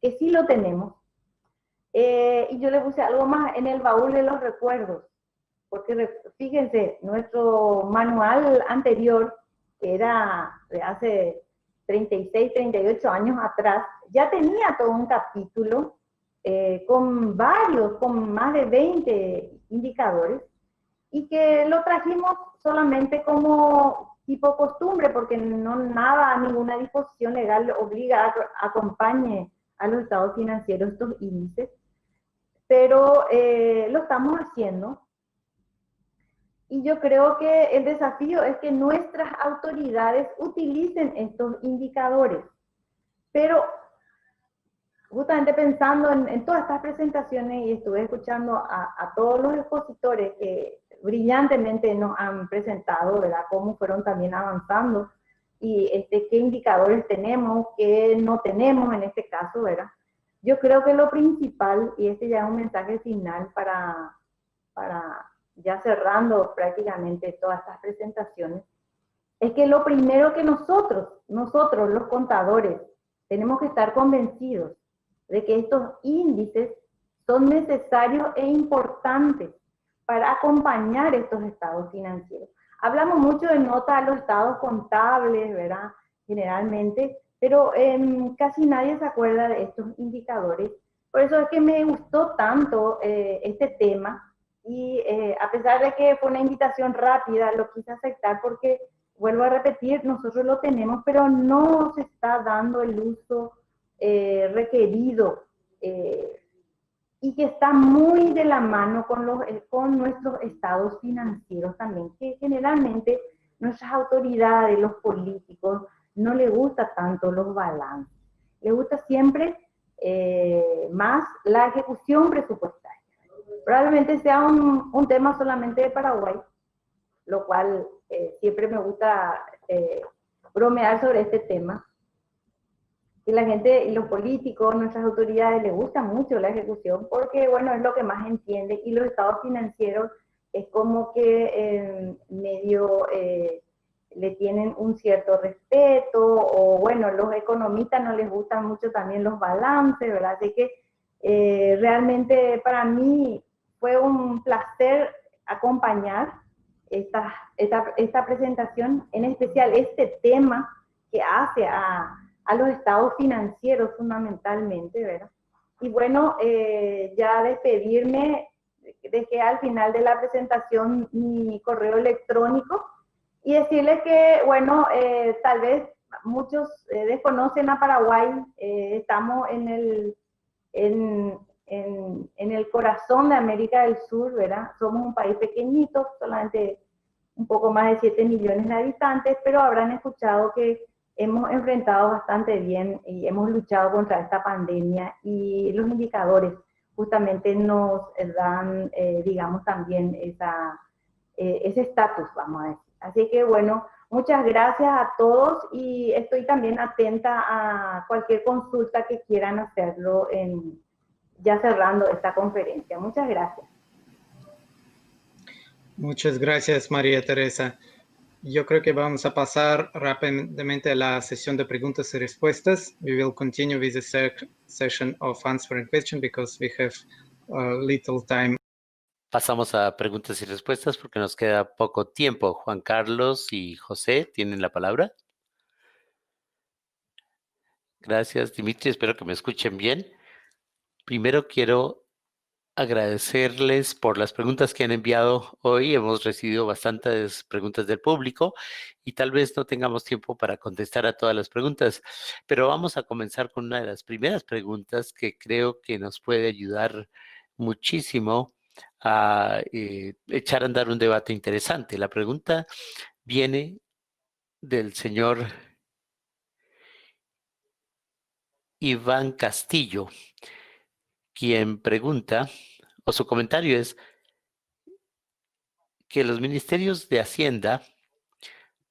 S8: que sí lo tenemos. Y yo le puse algo más en el baúl de los recuerdos, porque fíjense, nuestro manual anterior, que era de hace 36, 38 años atrás, ya tenía todo un capítulo con más de 20 indicadores, y que lo trajimos solamente como tipo costumbre, porque ninguna disposición legal obliga a acompañe a los estados financieros estos índices, pero lo estamos haciendo. Y yo creo que el desafío es que nuestras autoridades utilicen estos indicadores. Pero justamente pensando en todas estas presentaciones, y estuve escuchando a todos los expositores que brillantemente nos han presentado, ¿verdad? Cómo fueron también avanzando y qué indicadores tenemos, qué no tenemos en este caso, ¿verdad? Yo creo que lo principal, y ya es un mensaje final para ya cerrando prácticamente todas estas presentaciones, es que lo primero que nosotros los contadores, tenemos que estar convencidos de que estos índices son necesarios e importantes para acompañar estos estados financieros. Hablamos mucho de nota a los estados contables, ¿verdad? Generalmente, pero casi nadie se acuerda de estos indicadores. Por eso es que me gustó tanto este tema y a pesar de que fue una invitación rápida, lo quise aceptar porque, vuelvo a repetir, nosotros lo tenemos, pero no se está dando el uso requerido y que está muy de la mano con nuestros estados financieros también, que generalmente nuestras autoridades, los políticos, no les gusta tanto los balances, les gusta siempre más la ejecución presupuestaria. Probablemente sea un tema solamente de Paraguay, lo cual siempre me gusta bromear sobre este tema. Y la gente, y los políticos, nuestras autoridades, les gusta mucho la ejecución porque, bueno, es lo que más entiende. Y los estados financieros es como que medio le tienen un cierto respeto, o bueno, los economistas no les gustan mucho también los balances, ¿verdad? Así que realmente para mí fue un placer acompañar esta presentación, en especial este tema que hace a los estados financieros fundamentalmente, ¿verdad? Y bueno, ya despedirme, dejé al final de la presentación mi correo electrónico y decirles que, bueno, tal vez muchos desconocen a Paraguay, estamos en el corazón de América del Sur, ¿verdad? Somos un país pequeñito, solamente un poco más de 7 millones de habitantes, pero habrán escuchado que hemos enfrentado bastante bien y hemos luchado contra esta pandemia y los indicadores justamente nos dan, digamos, también ese estatus, vamos a decir. Así que, bueno, muchas gracias a todos y estoy también atenta a cualquier consulta que quieran hacerlo ya cerrando esta conferencia. Muchas gracias.
S5: Muchas gracias, María Teresa. Yo creo que vamos a pasar rápidamente a la sesión de preguntas y respuestas. We will continue with the session of answering questions because we have little time.
S1: Pasamos a preguntas y respuestas porque nos queda poco tiempo. Juan Carlos y José tienen la palabra. Gracias, Dimitri. Espero que me escuchen bien. Primero quiero agradecerles por las preguntas que han enviado hoy. Hemos recibido bastantes preguntas del público y tal vez no tengamos tiempo para contestar a todas las preguntas, pero vamos a comenzar con una de las primeras preguntas que creo que nos puede ayudar muchísimo a echar a andar un debate interesante. La pregunta viene del señor Iván Castillo, quien pregunta, o su comentario es que los ministerios de Hacienda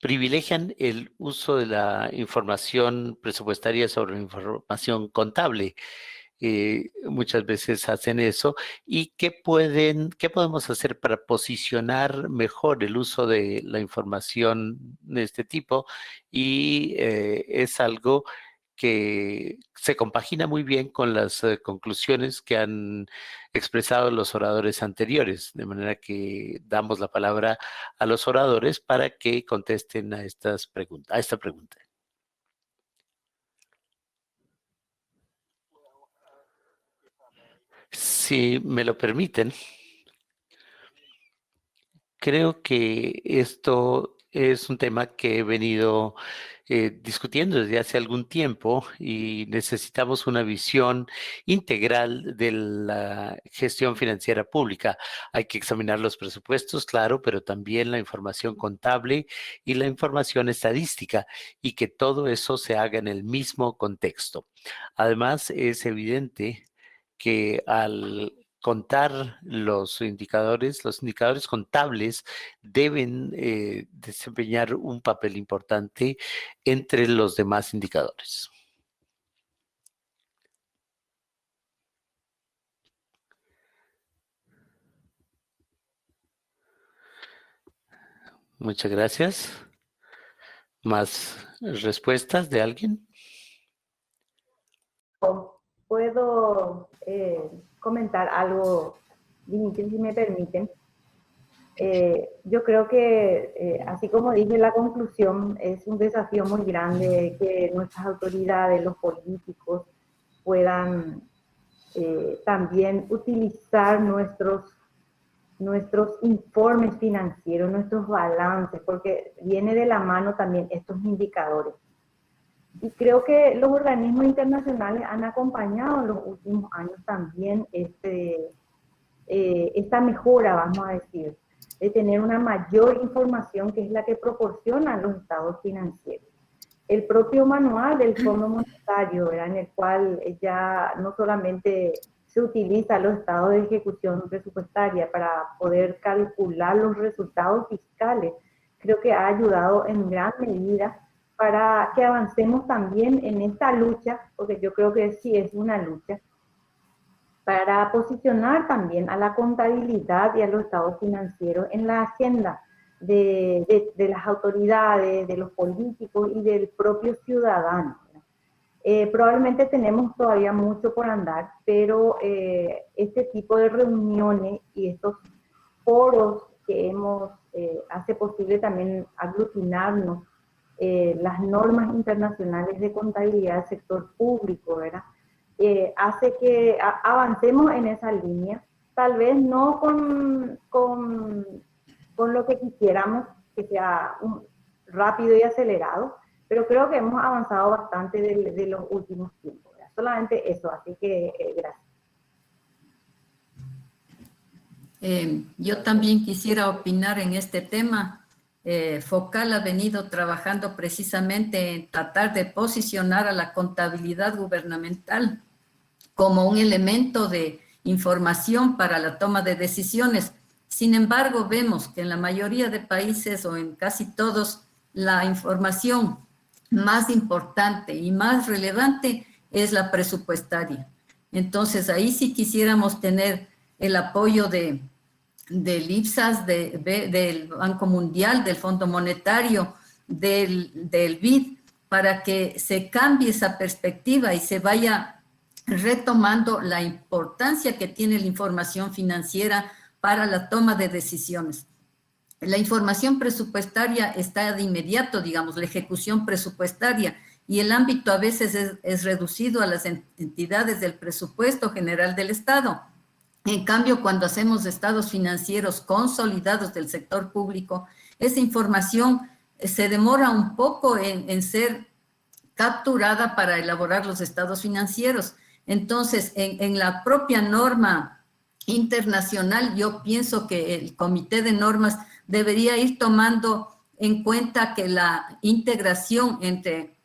S1: privilegian el uso de la información presupuestaria sobre la información contable. Muchas veces hacen eso. ¿Y qué podemos hacer para posicionar mejor el uso de la información de este tipo? Y es algo que se compagina muy bien con las conclusiones que han expresado los oradores anteriores, de manera que damos la palabra a los oradores para que contesten a esta pregunta. Si me lo permiten, creo que esto es un tema que he venido discutiendo desde hace algún tiempo y necesitamos una visión integral de la gestión financiera pública. Hay que examinar los presupuestos, claro, pero también la información contable y la información estadística y que todo eso se haga en el mismo contexto. Además, es evidente que al contar los indicadores contables deben desempeñar un papel importante entre los demás indicadores. Muchas gracias. ¿Más respuestas de alguien?
S8: Puedo comentar algo, Dimitri, si me permiten. Yo creo que, así como dije en la conclusión, es un desafío muy grande que nuestras autoridades, los políticos, puedan también utilizar nuestros informes financieros, nuestros balances, porque viene de la mano también estos indicadores. Y creo que los organismos internacionales han acompañado en los últimos años también esta mejora, vamos a decir, de tener una mayor información que es la que proporcionan los estados financieros. El propio manual del Fondo Monetario, ¿verdad?, en el cual ya no solamente se utiliza los estados de ejecución presupuestaria para poder calcular los resultados fiscales, creo que ha ayudado en gran medida para que avancemos también en esta lucha, porque yo creo que sí es una lucha, para posicionar también a la contabilidad y a los estados financieros en la agenda de las autoridades, de los políticos y del propio ciudadano. Probablemente tenemos todavía mucho por andar, pero este tipo de reuniones y estos foros que hace posible también aglutinarnos las normas internacionales de contabilidad del sector público, ¿verdad?, hace que avancemos en esa línea, tal vez no con lo que quisiéramos, que sea rápido y acelerado, pero creo que hemos avanzado bastante de los últimos tiempos, ¿verdad? Solamente eso, así que gracias.
S7: Yo también quisiera opinar en este tema. Focal ha venido trabajando precisamente en tratar de posicionar a la contabilidad gubernamental como un elemento de información para la toma de decisiones. Sin embargo, vemos que en la mayoría de países o en casi todos, la información más importante y más relevante es la presupuestaria. Entonces, ahí sí quisiéramos tener el apoyo del IPSAS, del Banco Mundial, del Fondo Monetario, del BID, para que se cambie esa perspectiva y se vaya retomando la importancia que tiene la información financiera para la toma de decisiones. La información presupuestaria está de inmediato, digamos, la ejecución presupuestaria, y el ámbito a veces es reducido a las entidades del presupuesto general del Estado. En cambio, cuando hacemos estados financieros consolidados del sector público, esa información se demora un poco en ser capturada para elaborar los estados financieros. Entonces, en la propia norma internacional, yo pienso que el Comité de Normas debería ir tomando en cuenta que la integración entre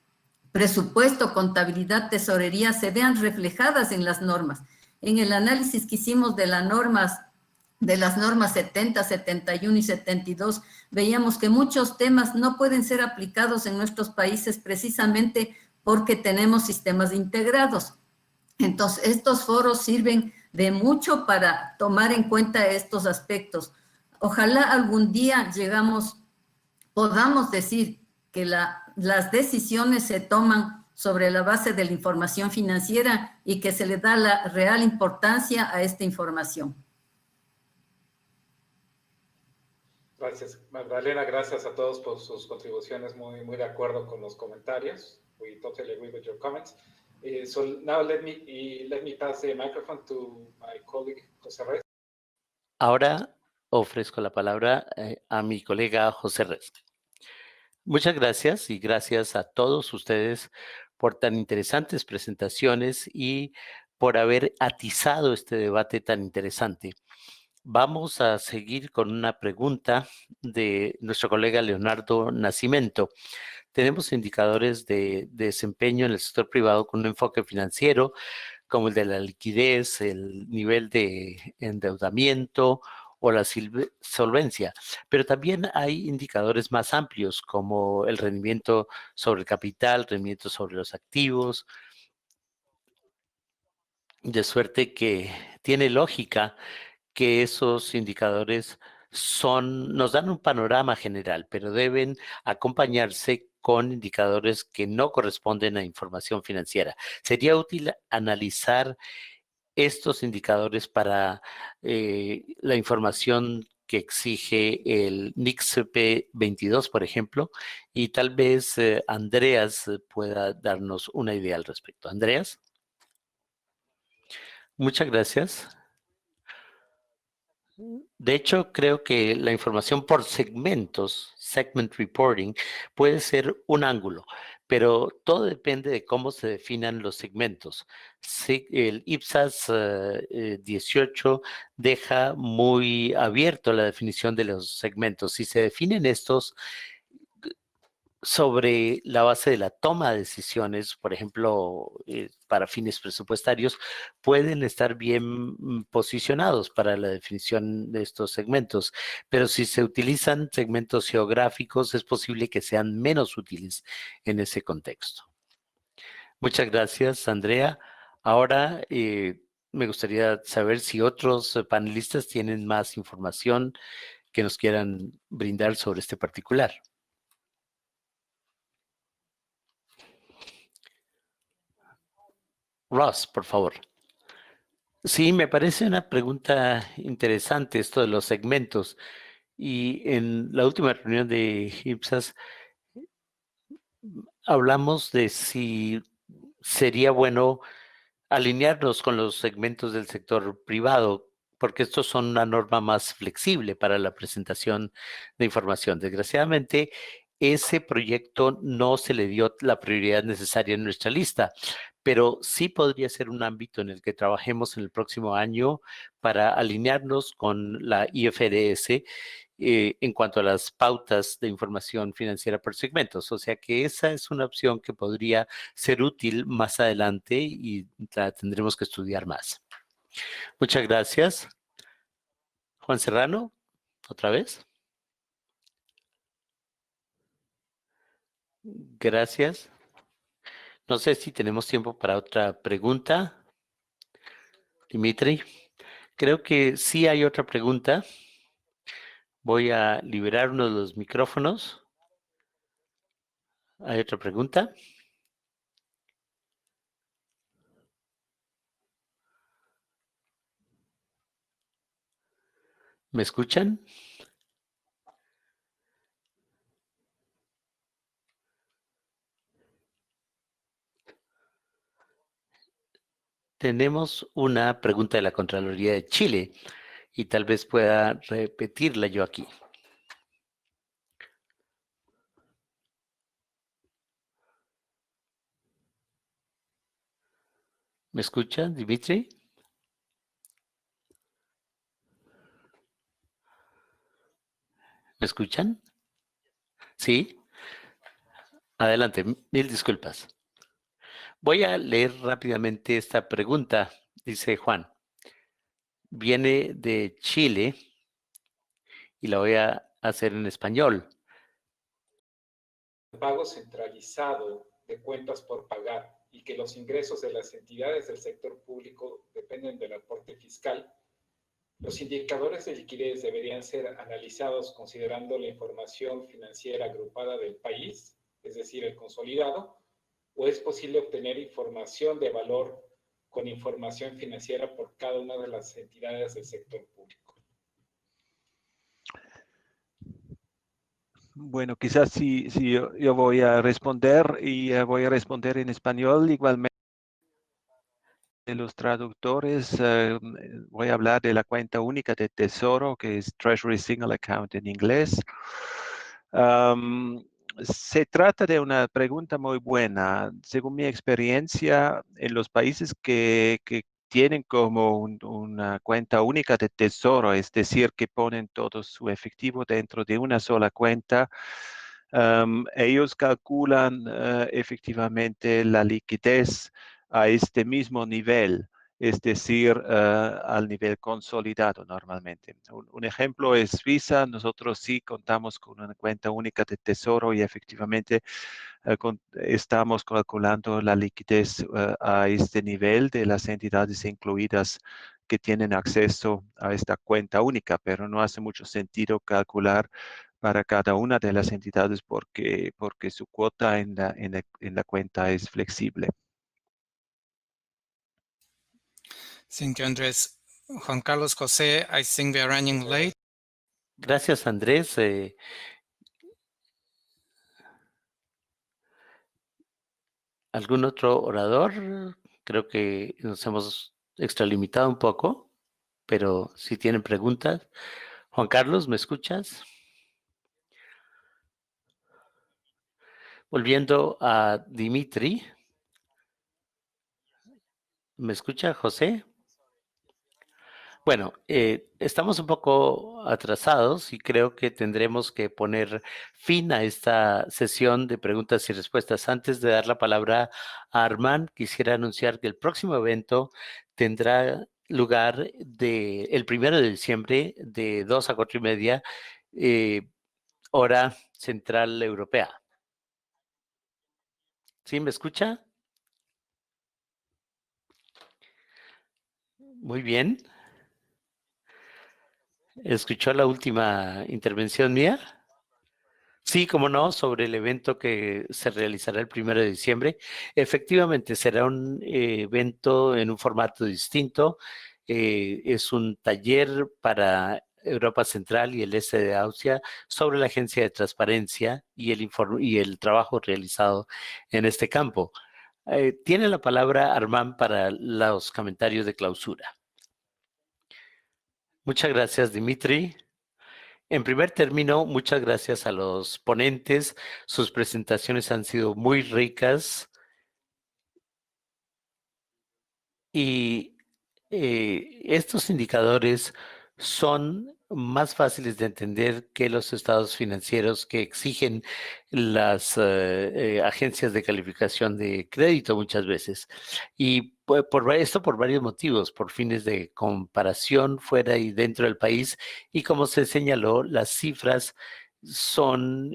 S7: presupuesto, contabilidad, tesorería se vean reflejadas en las normas. En el análisis que hicimos de las normas 70, 71 y 72, veíamos que muchos temas no pueden ser aplicados en nuestros países precisamente porque tenemos sistemas integrados. Entonces, estos foros sirven de mucho para tomar en cuenta estos aspectos. Ojalá algún día podamos decir que las decisiones se toman sobre la base de la información financiera y que se le da la real importancia a esta información.
S9: Gracias, Magdalena. Gracias a todos por sus contribuciones. Muy de acuerdo con los comentarios. We totally agree with your comments. So now let me pass the microphone to my colleague José Reyes.
S1: Ahora ofrezco la palabra a mi colega José Reyes. Muchas gracias y gracias a todos ustedes por tan interesantes presentaciones y por haber atizado este debate tan interesante. Vamos a seguir con una pregunta de nuestro colega Leonardo Nascimento. Tenemos indicadores de desempeño en el sector privado con un enfoque financiero, como el de la liquidez, el nivel de endeudamiento o la solvencia, pero también hay indicadores más amplios como el rendimiento sobre el capital, rendimiento sobre los activos, de suerte que tiene lógica que esos indicadores nos dan un panorama general, pero deben acompañarse con indicadores que no corresponden a información financiera. Sería útil analizar estos indicadores para la información que exige el NICSP 22, por ejemplo, y tal vez Andreas pueda darnos una idea al respecto. Andreas. Muchas gracias. De hecho, creo que la información por segmentos, segment reporting, puede ser un ángulo, pero todo depende de cómo se definan los segmentos. Sí, el IPSAS 18 deja muy abierto la definición de los segmentos. Si se definen estos sobre la base de la toma de decisiones, por ejemplo, para fines presupuestarios, pueden estar bien posicionados para la definición de estos segmentos, pero si se utilizan segmentos geográficos, es posible que sean menos útiles en ese contexto. Muchas gracias, Andrea. Ahora me gustaría saber si otros panelistas tienen más información que nos quieran brindar sobre este particular. Ross, por favor. Sí, me parece una pregunta interesante esto de los segmentos. Y en la última reunión de IPSAS hablamos de si sería bueno alinearnos con los segmentos del sector privado, porque estos son una norma más flexible para la presentación de información. Desgraciadamente, ese proyecto no se le dio la prioridad necesaria en nuestra lista, pero sí podría ser un ámbito en el que trabajemos en el próximo año para alinearnos con la IFRS en cuanto a las pautas de información financiera por segmentos. O sea que esa es una opción que podría ser útil más adelante y la tendremos que estudiar más. Muchas gracias. Juan Serrano, otra vez. Gracias. No sé si tenemos tiempo para otra pregunta. Dimitri, creo que sí hay otra pregunta. Voy a liberar uno de los micrófonos. ¿Hay otra pregunta? ¿Me escuchan? Tenemos una pregunta de la Contraloría de Chile y tal vez pueda repetirla yo aquí. ¿Me escuchan, Dimitri? ¿Me escuchan? ¿Sí? Adelante, mil disculpas. Voy a leer rápidamente esta pregunta, dice Juan. Viene de Chile y la voy a hacer en español.
S9: Pago centralizado de cuentas por pagar y que los ingresos de las entidades del sector público dependen del aporte fiscal, los indicadores de liquidez deberían ser analizados considerando la información financiera agrupada del país, es decir, el consolidado, o es posible obtener información de valor con información financiera por cada una de las entidades del sector público.
S4: Bueno, quizás si yo voy a responder y voy a responder en español igualmente. De los traductores, voy a hablar de la cuenta única de tesoro, que es Treasury Single Account en inglés. Se trata de una pregunta muy buena. Según mi experiencia, en los países que tienen como una cuenta única de tesoro, es decir, que ponen todo su efectivo dentro de una sola cuenta, ellos calculan efectivamente la liquidez a este mismo nivel, es decir, al nivel consolidado normalmente. Un ejemplo es Visa. Nosotros sí contamos con una cuenta única de tesoro y efectivamente estamos calculando la liquidez a este nivel de las entidades incluidas que tienen acceso a esta cuenta única, pero no hace mucho sentido calcular para cada una de las entidades porque su cuota en la cuenta es flexible.
S10: Thank you, Andrés. Juan Carlos, José, I think we are running late.
S1: Gracias, Andrés. ¿Algún otro orador? Creo que nos hemos extralimitado un poco, pero si tienen preguntas. Juan Carlos, ¿me escuchas? Volviendo a Dimitri. ¿Me escucha, José? Bueno, estamos un poco atrasados y creo que tendremos que poner fin a esta sesión de preguntas y respuestas. Antes de dar la palabra a Armand, quisiera anunciar que el próximo evento tendrá lugar el 1 de diciembre de 2 a 4:30, hora central europea. ¿Sí me escucha? Muy bien. ¿Escuchó la última intervención mía? Sí, como no, sobre el evento que se realizará el 1 de diciembre. Efectivamente, será un evento en un formato distinto. Es un taller para Europa Central y el este de Austria sobre la Agencia de Transparencia y el trabajo realizado en este campo. Tiene la palabra Armand para los comentarios de clausura. Muchas gracias, Dimitri. En primer término, muchas gracias a los ponentes. Sus presentaciones han sido muy ricas y estos indicadores son más fáciles de entender que los estados financieros que exigen las agencias de calificación de crédito muchas veces. Y esto por varios motivos, por fines de comparación fuera y dentro del país. Y como se señaló, las cifras son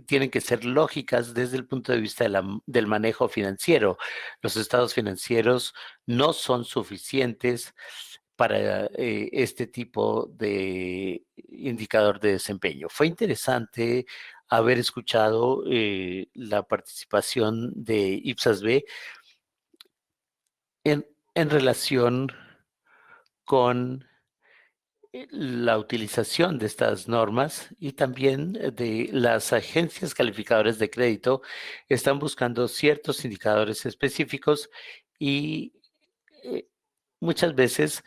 S1: tienen que ser lógicas desde el punto de vista del manejo financiero. Los estados financieros no son suficientes para este tipo de indicador de desempeño. Fue interesante haber escuchado la participación de Ipsas-B en relación con la utilización de estas normas y también de las agencias calificadoras de crédito están buscando ciertos indicadores específicos y muchas veces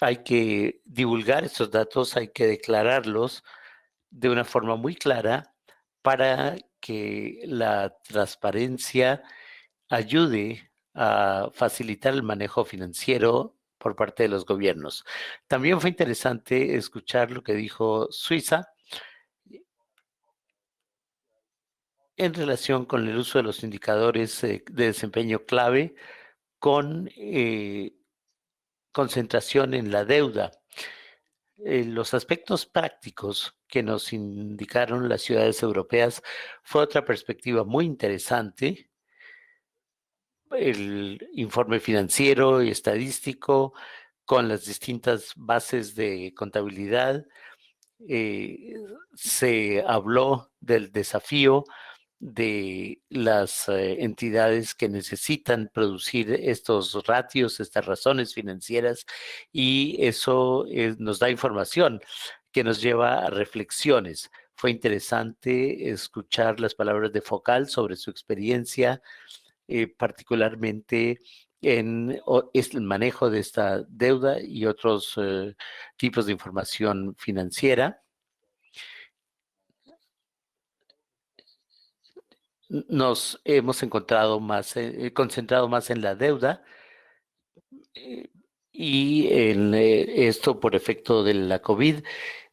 S1: hay que divulgar estos datos, hay que declararlos de una forma muy clara para que la transparencia ayude a facilitar el manejo financiero por parte de los gobiernos. También fue interesante escuchar lo que dijo Suiza en relación con el uso de los indicadores de desempeño clave con concentración en la deuda. Los aspectos prácticos que nos indicaron las ciudades europeas fue otra perspectiva muy interesante. El informe financiero y estadístico con las distintas bases de contabilidad. Se habló del desafío de las entidades que necesitan producir estos ratios, estas razones financieras, y eso nos da información que nos lleva a reflexiones. Fue interesante escuchar las palabras de Focal sobre su experiencia, particularmente en el manejo de esta deuda y otros tipos de información financiera. Nos hemos concentrado más en la deuda y en esto por efecto de la COVID,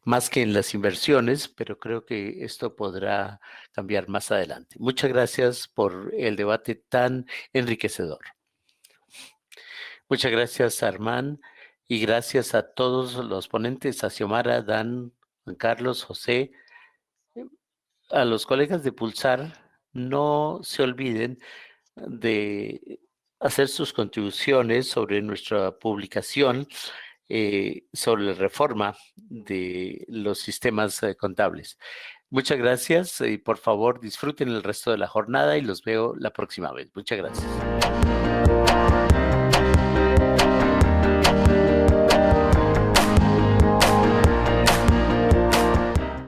S1: más que en las inversiones, pero creo que esto podrá cambiar más adelante. Muchas gracias por el debate tan enriquecedor. Muchas gracias, Armand, y gracias a todos los ponentes, a Xiomara, Dan, Juan Carlos, José, a los colegas de Pulsar. No se olviden de hacer sus contribuciones sobre nuestra publicación sobre la reforma de los sistemas contables. Muchas gracias y por favor disfruten el resto de la jornada y los veo la próxima vez. Muchas gracias.